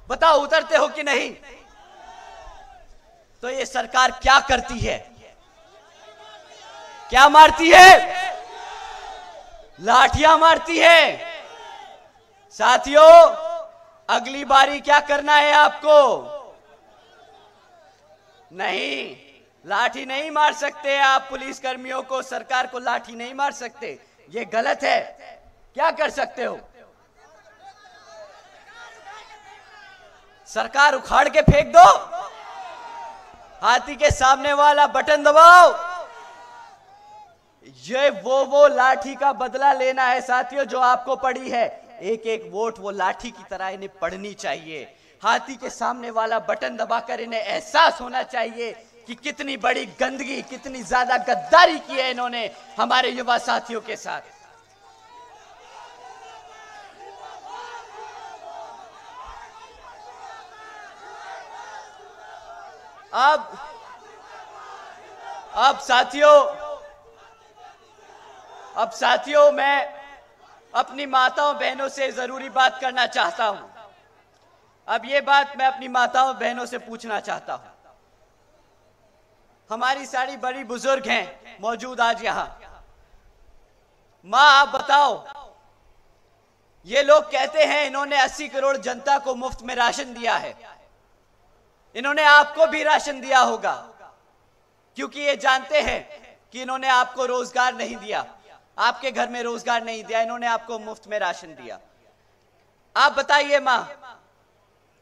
बताओ, उतरते हो कि नहीं? तो ये सरकार क्या करती है? क्या मारती है? लाठियां मारती है। साथियों, अगली बारी क्या करना है आपको? नहीं, लाठी नहीं मार सकते आप पुलिस कर्मियों को, सरकार को लाठी नहीं मार सकते, ये गलत है। क्या कर सकते हो? सरकार उखाड़ के फेंक दो, हाथी के सामने वाला बटन दबाओ। ये वो लाठी का बदला लेना है साथियों जो आपको पड़ी है। एक एक वोट वो लाठी की तरह इन्हें पड़नी चाहिए। हाथी के सामने वाला बटन दबाकर इन्हें एहसास होना चाहिए कि कितनी बड़ी गंदगी, कितनी ज्यादा गद्दारी की है इन्होंने हमारे युवा साथियों के साथ। अब साथियों मैं अपनी माताओं बहनों से जरूरी बात करना चाहता हूं। अब ये बात मैं अपनी माताओं बहनों से पूछना चाहता हूं। हमारी सारी बड़ी बुजुर्ग हैं मौजूद आज यहां। मां, आप बताओ, ये लोग कहते हैं इन्होंने 80 करोड़ जनता को मुफ्त में राशन दिया है। इन्होंने आपको भी राशन दिया होगा, क्योंकि ये जानते हैं कि इन्होंने आपको रोजगार नहीं दिया, आपके घर में रोजगार नहीं दिया, इन्होंने आपको मुफ्त में राशन दिया। आप बताइए मां,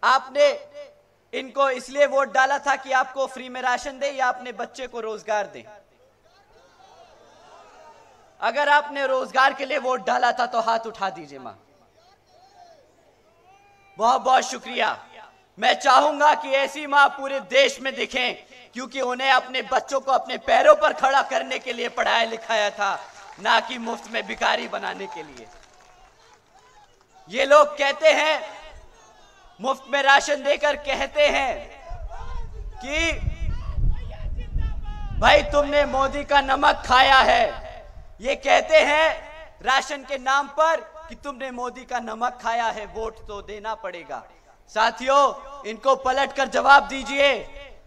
आपने इनको इसलिए वोट डाला था कि आपको फ्री में राशन दे या अपने बच्चे को रोजगार दे? अगर आपने रोजगार के लिए वोट डाला था तो हाथ उठा दीजिए मां। बहुत बहुत शुक्रिया। मैं चाहूंगा कि ऐसी मां पूरे देश में दिखें, क्योंकि उन्हें अपने बच्चों को अपने पैरों पर खड़ा करने के लिए पढ़ाया लिखाया था, ना कि मुफ्त में भिखारी बनाने के लिए। ये लोग कहते हैं, मुफ्त में राशन देकर कहते हैं कि भाई तुमने मोदी का नमक खाया है। ये कहते हैं राशन के नाम पर कि तुमने मोदी का नमक खाया है, वोट तो देना पड़ेगा। साथियों, इनको पलटकर जवाब दीजिए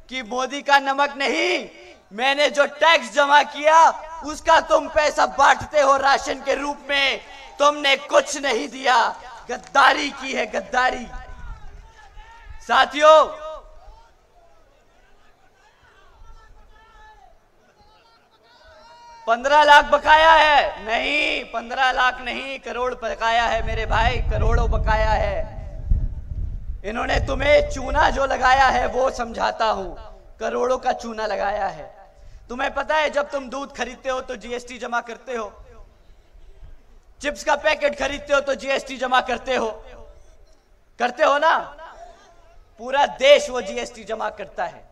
कि मोदी का नमक नहीं, मैंने जो टैक्स जमा किया उसका तुम पैसा बांटते हो राशन के रूप में, तुमने कुछ नहीं दिया। गद्दारी की है, गद्दारी। साथियों, $15 लाख बकाया है। नहीं, 15 लाख नहीं, करोड़ बकाया है मेरे भाई, करोड़ों बकाया है। इन्होंने तुम्हें चूना जो लगाया है वो समझाता हूं, करोड़ों का चूना लगाया है। तुम्हें पता है जब तुम दूध खरीदते हो तो जीएसटी जमा करते हो, चिप्स का पैकेट खरीदते हो तो जीएसटी जमा करते हो ना? पूरा देश वो जीएसटी जमा करता है।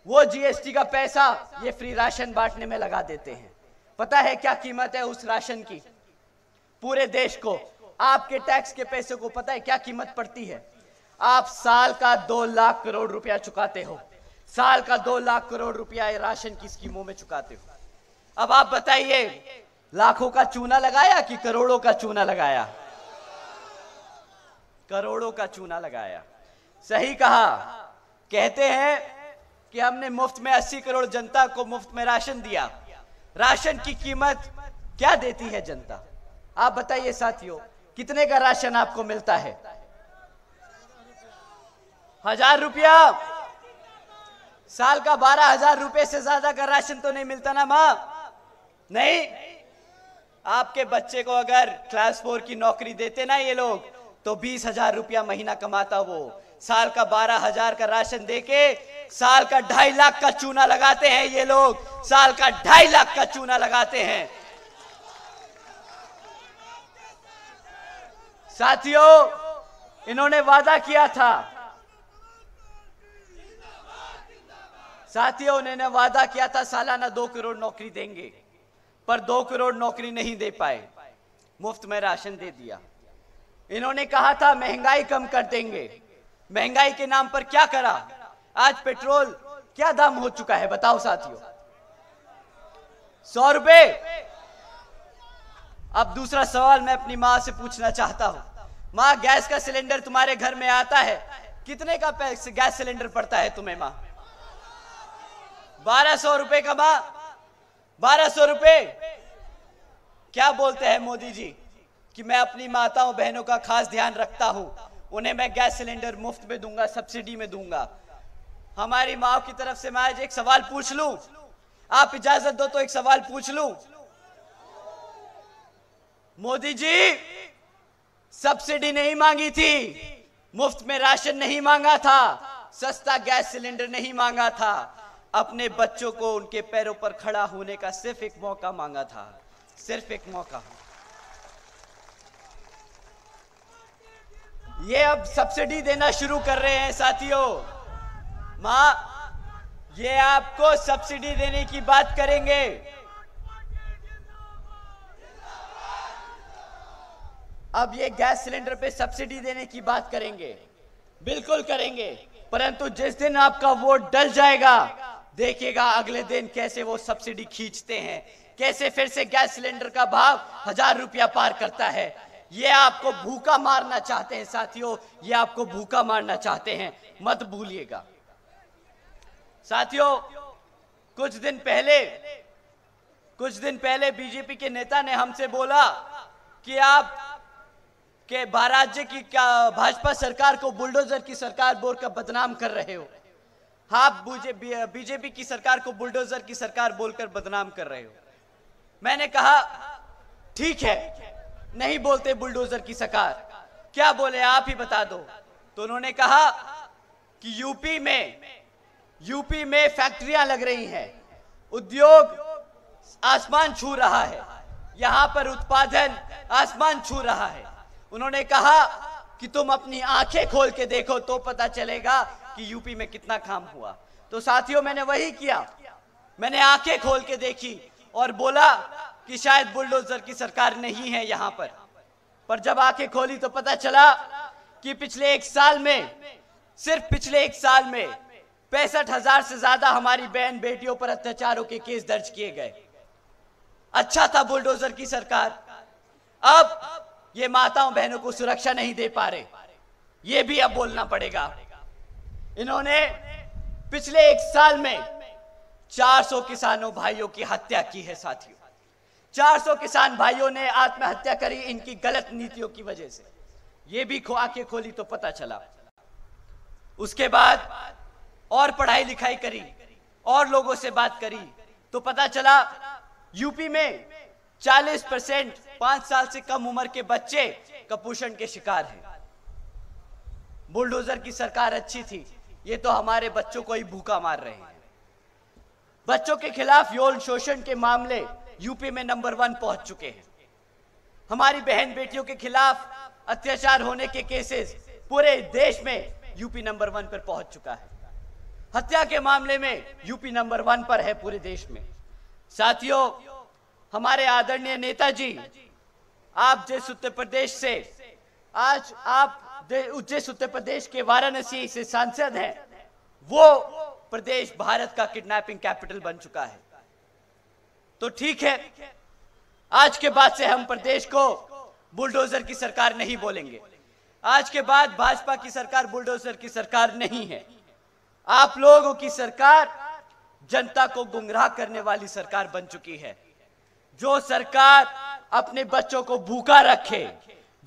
वो जीएसटी का पैसा ये फ्री राशन बांटने में लगा देते हैं। पता है क्या कीमत है उस राशन की? पूरे देश को, आपके टैक्स के पैसे को पता है क्या कीमत पड़ती है? आप साल का 2 लाख करोड़ रुपया चुकाते हो, साल का 2 लाख करोड़ रुपया राशन की स्कीमों में चुकाते हो। अब आप बताइए, लाखों का चूना लगाया कि करोड़ों का चूना लगाया? करोड़ों का चूना लगाया। सही कहा। कहते हैं कि हमने मुफ्त में 80 करोड़ जनता को मुफ्त में राशन दिया। राशन की कीमत क्या देती है जनता? आप बताइए साथियों, कितने का राशन आपको मिलता है? 1000 रुपया। साल का 12,000 रुपए से ज्यादा का राशन तो नहीं मिलता ना मां? नहीं। आपके बच्चे को अगर क्लास 4 की नौकरी देते ना ये लोग, तो 20,000 रुपया महीना कमाता वो। साल का 12,000 का राशन देके साल का 2.5 लाख का चूना लगाते हैं ये लोग, साल का 2.5 लाख का चूना लगाते हैं। साथियों, इन्होंने वादा किया था, साथियों उन्होंने वादा किया था सालाना 2 करोड़ नौकरी देंगे, पर 2 करोड़ नौकरी नहीं दे पाए, मुफ्त में राशन दे दिया। इन्होंने कहा था महंगाई कम कर देंगे, महंगाई के नाम पर क्या करा? आज पेट्रोल क्या दाम हो चुका है बताओ साथियों? 100 रुपए। अब दूसरा सवाल मैं अपनी मां से पूछना चाहता हूं, मां गैस का सिलेंडर तुम्हारे घर में आता है, कितने का गैस सिलेंडर पड़ता है तुम्हें मां? 1200 रुपए का मां, 1200 रुपए। क्या बोलते हैं मोदी जी कि मैं अपनी माताओं बहनों का खास ध्यान रखता हूं, उन्हें मैं गैस सिलेंडर मुफ्त में दूंगा, सब्सिडी में दूंगा। हमारी माओ की तरफ से मैं आज एक सवाल पूछ लूं, आप इजाजत दो तो एक सवाल पूछ लूं। मोदी जी सब्सिडी नहीं मांगी थी, मुफ्त में राशन नहीं मांगा था, सस्ता गैस सिलेंडर नहीं मांगा था, अपने बच्चों को उनके पैरों पर खड़ा होने का सिर्फ एक मौका मांगा था, सिर्फ एक मौका। ये अब सब्सिडी देना शुरू कर रहे हैं साथियों। मां, ये आपको सब्सिडी देने की बात करेंगे। अब ये गैस सिलेंडर पे सब्सिडी देने की बात करेंगे, बिल्कुल करेंगे, परंतु जिस दिन आपका वोट डल जाएगा, देखिएगा अगले दिन कैसे वो सब्सिडी खींचते हैं, कैसे फिर से गैस सिलेंडर का भाव 1000 रुपया पार करता है। ये आपको भूखा मारना चाहते हैं साथियों, ये आपको भूखा मारना चाहते हैं, मत भूलिएगा। साथियों, कुछ दिन पहले बीजेपी के नेता ने हमसे बोला कि आप के राज्य की भाजपा सरकार को बुलडोजर की सरकार बोलकर बदनाम कर रहे हो। आप बीजेपी की सरकार को बुलडोजर की सरकार बोलकर बदनाम कर रहे हो। मैंने कहा ठीक है, नहीं बोलते बुलडोजर की सरकार, क्या बोले आप ही बता दो। तो उन्होंने कहा कि यूपी में फैक्ट्रियां लग रही हैं, उद्योग आसमान छू रहा है, यहां पर उत्पादन आसमान छू रहा है। उन्होंने कहा कि तुम अपनी आंखें खोल के देखो तो पता चलेगा कि यूपी में कितना काम हुआ। तो साथियों, मैंने वही किया, मैंने आंखें खोल के देखी और बोला कि शायद बुलडोजर की सरकार नहीं है यहां पर जब आंखें खोली तो पता चला कि पिछले एक साल में, सिर्फ पिछले एक साल में 65,000 से ज्यादा हमारी बहन बेटियों पर अत्याचारों के केस दर्ज किए गए। अच्छा था बुलडोजर की सरकार, अब ये माताओं बहनों को सुरक्षा नहीं दे पा रहे, ये भी अब बोलना पड़ेगा। इन्होंने पिछले 1 साल में 400 किसानों भाइयों की हत्या की है साथियों। 400 किसान भाइयों ने आत्महत्या करी इनकी गलत नीतियों की वजह से। ये भी आंखें खोली तो पता चला। उसके बाद और पढ़ाई लिखाई करी और लोगों से बात करी तो पता चला यूपी में 40% 5 साल से कम उम्र के बच्चे कुपोषण के शिकार हैं। बुलडोजर की सरकार अच्छी थी, ये तो हमारे बच्चों को ही भूखा मार रहे हैं। बच्चों के खिलाफ यौन शोषण के मामले यूपी में नंबर 1 पहुंच चुके हैं। हमारी बहन बेटियों के खिलाफ अत्याचार होने के केसेस पूरे देश में यूपी नंबर 1 पर पहुंच चुका है। हत्या के मामले में यूपी नंबर 1 पर है पूरे देश में। साथियों, हमारे आदरणीय नेताजी, आप जिस उत्तर प्रदेश से आज आप जिस उत्तर प्रदेश के वाराणसी से सांसद हैं, वो प्रदेश भारत का किडनैपिंग कैपिटल बन चुका है। तो ठीक है, आज के बाद से हम प्रदेश को बुलडोजर की सरकार नहीं बोलेंगे। आज के बाद भाजपा की सरकार बुलडोजर की सरकार नहीं है। आप लोगों की सरकार जनता को गुमराह करने वाली सरकार बन चुकी है। जो सरकार अपने बच्चों को भूखा रखे,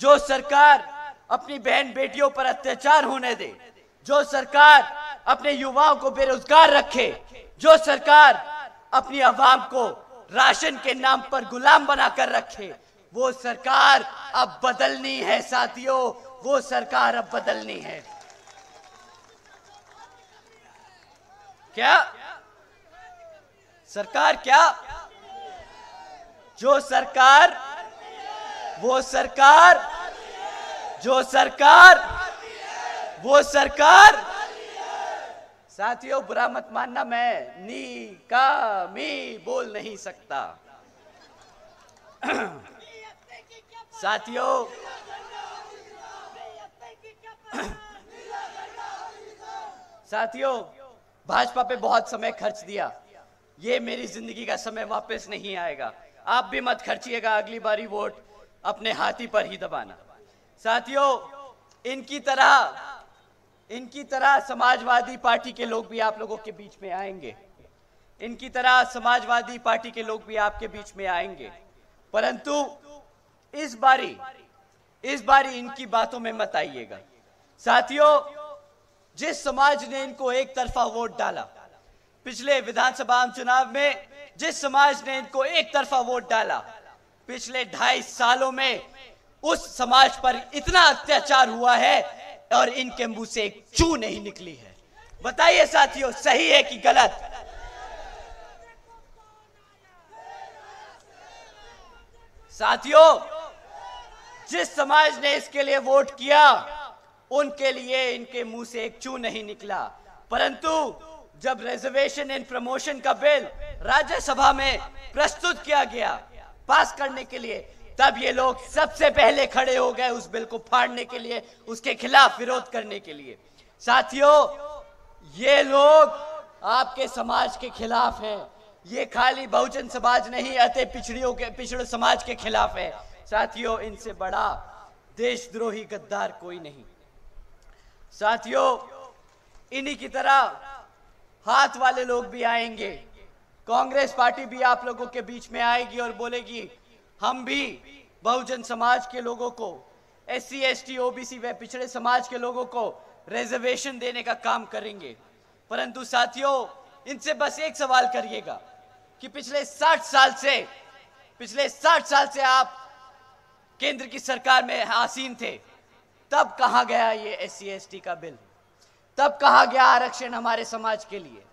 जो सरकार अपनी बहन बेटियों पर अत्याचार होने दे, जो सरकार अपने युवाओं को बेरोजगार रखे, जो सरकार अपनी आवाम को राशन के नाम पर गुलाम बनाकर रखे, वो सरकार अब बदलनी है साथियों, वो सरकार अब बदलनी है। क्या सरकार? क्या जो सरकार, वो सरकार, जो सरकार, वो सरकार। साथियों, बुरा मत मानना, मैं नी का मी बोल नहीं सकता। साथियों, भाजपा पे बहुत समय खर्च दिया, ये मेरी जिंदगी का समय वापस नहीं आएगा। आप भी मत खर्चिएगा, अगली बारी वोट अपने हाथी पर ही दबाना। साथियों, इनकी तरह समाजवादी पार्टी के लोग भी आप लोगों के बीच में आएंगे। इनकी तरह समाजवादी पार्टी के लोग भी आपके बीच में आएंगे, परंतु इस बारी इनकी बातों में मत आइएगा। साथियों, जिस समाज ने इनको एक तरफा वोट डाला, पिछले विधानसभा चुनाव में जिस समाज ने इनको एक तरफा वोट डाला, पिछले 2.5 सालों में उस समाज पर इतना अत्याचार हुआ है और इनके मुंह से एक चू नहीं निकली है। बताइए साथियों, सही है कि गलत? साथियों, जिस समाज ने इसके लिए वोट किया, उनके लिए इनके मुंह से एक चू नहीं निकला, परंतु जब रिजर्वेशन एंड प्रमोशन का बिल राज्यसभा में प्रस्तुत किया गया पास करने के लिए, तब ये लोग सबसे पहले खड़े हो गए उस बिल को फाड़ने के लिए, उसके खिलाफ विरोध करने के लिए। साथियों, ये लोग आपके समाज के खिलाफ हैं। ये खाली बहुजन समाज नहीं, अति पिछड़े समाज के खिलाफ है। साथियों, इनसे बड़ा देशद्रोही गद्दार कोई नहीं। साथियों, इन्हीं की तरह हाथ वाले लोग भी आएंगे। कांग्रेस पार्टी भी आप लोगों के बीच में आएगी और बोलेगी हम भी बहुजन समाज के लोगों को, SC ST OBC व पिछड़े समाज के लोगों को रिजर्वेशन देने का काम करेंगे। परंतु साथियों, इनसे बस एक सवाल करिएगा कि पिछले 60 साल से आप केंद्र की सरकार में आसीन थे, तब कहां गया ये SC ST का बिल? तब कहां गया आरक्षण हमारे समाज के लिए?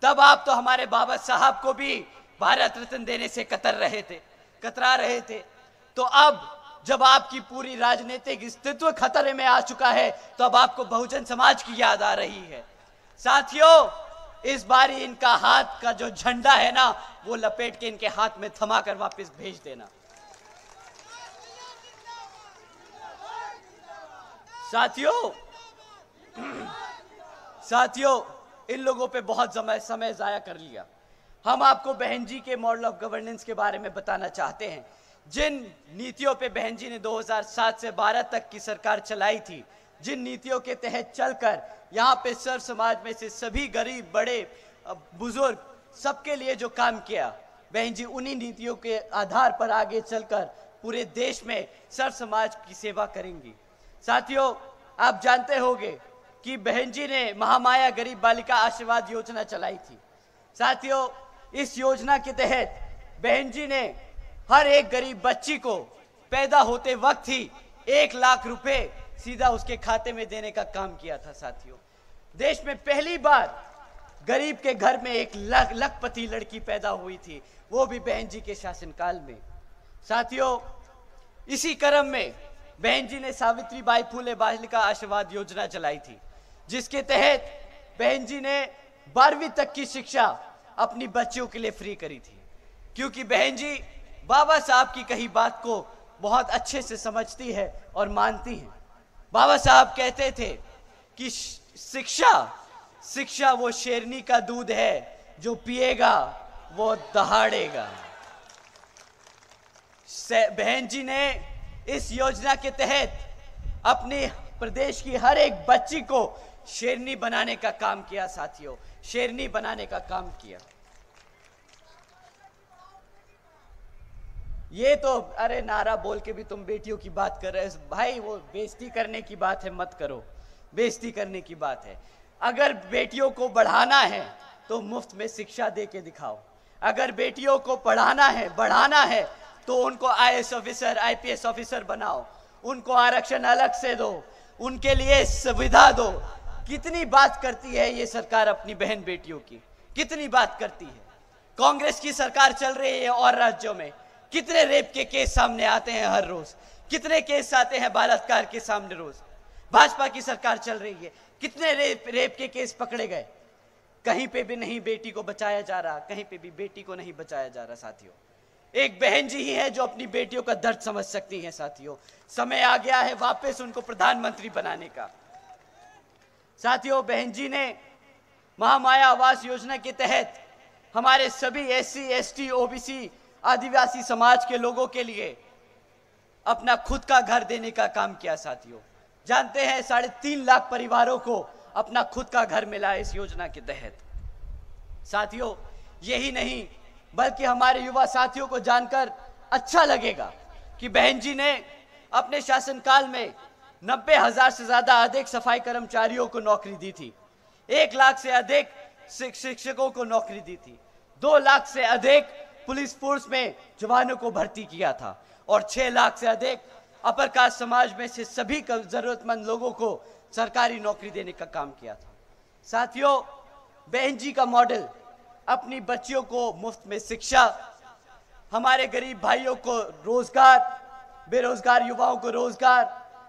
तब आप तो हमारे बाबा साहब को भी भारत रत्न देने से कतरा रहे थे। तो अब जब आपकी पूरी राजनीतिक अस्तित्व खतरे में आ चुका है, तो अब आपको बहुजन समाज की याद आ रही है। साथियों, इस बारी इनका हाथ का जो झंडा है ना, वो लपेट के इनके हाथ में थमा कर वापस भेज देना। साथियों, इन लोगों पे बहुत समय जाया कर लिया। हम आपको बहन जी के मॉडल ऑफ गवर्नेंस के बारे में बताना चाहते हैं जिन नीतियों पे बहन जी ने 2007 से 12 तक की सरकार चलाई थी, जिन नीतियों के तहत चलकर यहाँ पे सर्व समाज में से सभी गरीब बड़े बुजुर्ग सबके लिए जो काम किया, बहन जी उन्हीं नीतियों के आधार पर आगे चलकर पूरे देश में सर्व समाज की सेवा करेंगी। साथियों, आप जानते होंगे कि बहन जी ने महामाया गरीब बालिका आशीर्वाद योजना चलाई थी। साथियों, इस योजना के तहत बहन जी ने हर एक गरीब बच्ची को पैदा होते वक्त ही 1 लाख रुपए सीधा उसके खाते में देने का काम किया था। साथियों, देश में पहली बार गरीब के घर में 1 लखपति लड़की पैदा हुई थी, वो भी बहन जी के शासनकाल में। साथियों, इसी क्रम में बहन जी ने सावित्रीबाई फुले बालिका आशीर्वाद योजना चलाई थी, जिसके तहत बहन जी ने 12वीं तक की शिक्षा अपनी बच्चियों के लिए फ्री करी थी, क्योंकि बहन जी बाबा साहब की कही बात को बहुत अच्छे से समझती है और मानती है। बाबा साहब कहते थे कि शिक्षा वो शेरनी का दूध है, जो पिएगा वो दहाड़ेगा। बहन जी ने इस योजना के तहत अपने प्रदेश की हर एक बच्ची को शेरनी बनाने का काम किया। साथियों, शेरनी बनाने का काम किया। ये तो अरे नारा बोल के भी तुम बेटियों की बात कर रहे हो भाई, वो बेइज्जती करने की बात है, मत करो, बेइज्जती करने की बात है। अगर बेटियों को बढ़ाना है तो मुफ्त में शिक्षा दे के दिखाओ। अगर बेटियों को पढ़ाना है, बढ़ाना है, तो उनको IAS ऑफिसर, IPS ऑफिसर बनाओ, उनको आरक्षण अलग से दो, उनके लिए सुविधा दो। कितनी बात करती है ये सरकार अपनी बहन बेटियों की, कितनी बात करती है। कांग्रेस की सरकार चल रही है और राज्यों में कितने रेप के केस सामने आते हैं हर रोज, कितने केस आते हैं बलात्कार के सामने रोज। भाजपा की सरकार चल रही है, कितने रेप के केस पकड़े गए। कहीं पे भी नहीं बेटी को बचाया जा रहा, कहीं पे भी बेटी को नहीं बचाया जा रहा। साथियों, एक बहन जी ही है जो अपनी बेटियों का दर्द समझ सकती हैं। साथियों, समय आ गया है वापस उनको प्रधानमंत्री बनाने का। साथियों, बहन जी ने महामाया आवास योजना के तहत हमारे सभी SC, ST, OBC आदिवासी समाज के लोगों के लिए अपना खुद का घर देने का काम किया। साथियों, जानते हैं 3.5 लाख परिवारों को अपना खुद का घर मिला इस योजना के तहत। साथियों, यही नहीं बल्कि हमारे युवा साथियों को जानकर अच्छा लगेगा कि बहन जी ने अपने शासनकाल में 90,000 से ज्यादा अधिक सफाई कर्मचारियों को नौकरी दी थी, 1 लाख से अधिक शिक्षकों को नौकरी दी थी, 2 लाख से अधिक पुलिस फोर्स में जवानों को भर्ती किया था और 6 लाख से अधिक अपर कास्ट समाज में से सभी जरूरतमंद लोगों को सरकारी नौकरी देने का काम किया था। साथियों, बहन जी का मॉडल अपनी बच्चियों को मुफ्त में शिक्षा, हमारे गरीब भाइयों को रोजगार, बेरोजगार युवाओं को रोजगार,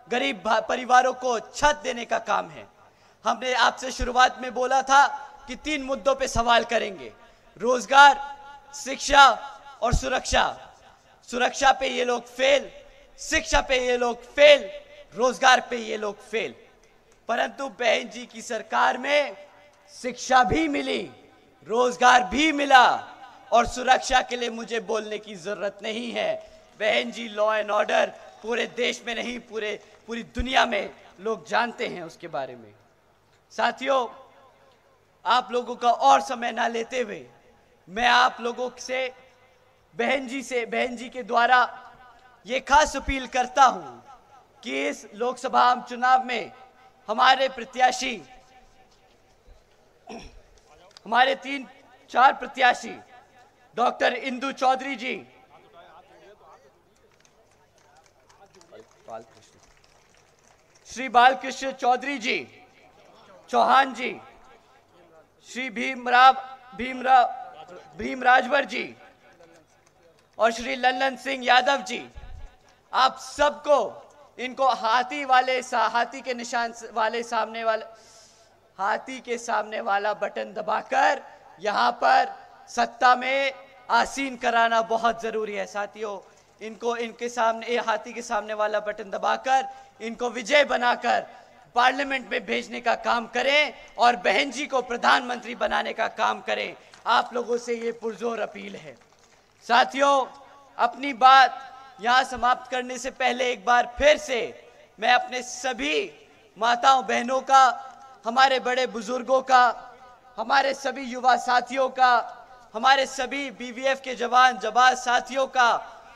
गरीब परिवारों को छत देने का काम है। हमने आपसे शुरुआत में बोला था कि 3 मुद्दों पे सवाल करेंगे, रोजगार, शिक्षा और सुरक्षा। सुरक्षा पे ये लोग फेल, शिक्षा पे ये लोग फेल, रोजगार पे ये लोग फेल। परंतु बहन जी की सरकार में शिक्षा भी मिली, रोजगार भी मिला और सुरक्षा के लिए मुझे बोलने की जरूरत नहीं है। बहन जी लॉ एंड ऑर्डर पूरे देश में नहीं, पूरी दुनिया में लोग जानते हैं उसके बारे में। साथियों, आप लोगों का और समय ना लेते हुए मैं आप लोगों से बहन जी के द्वारा ये खास अपील करता हूं कि इस लोकसभा चुनाव में हमारे प्रत्याशी, हमारे 3-4 प्रत्याशी डॉक्टर इंदु चौधरी जी, श्री बालकृष्ण चौधरी जी, चौहान जी, श्री भीमराजवर जी और श्री लल्लन सिंह यादव जी, आप सबको इनको हाथी के सामने वाला बटन दबाकर यहां पर सत्ता में आसीन कराना बहुत जरूरी है। साथियों, इनको इनके सामने हाथी के सामने वाला बटन दबाकर इनको विजय बनाकर पार्लियामेंट में भेजने का काम करें और बहन जी को प्रधानमंत्री बनाने का काम करें। आप लोगों से ये पुरजोर अपील है। साथियों, अपनी बात यहाँ समाप्त करने से पहले एक बार फिर से मैं अपने सभी माताओं बहनों का, हमारे बड़े बुजुर्गों का, हमारे सभी युवा साथियों का, हमारे सभी बीवीएफ के जवान जाबाज साथियों का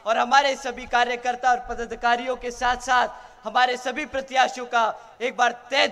और हमारे सभी कार्यकर्ता और पदाधिकारियों के साथ साथ हमारे सभी प्रत्याशियों का एक बार तहे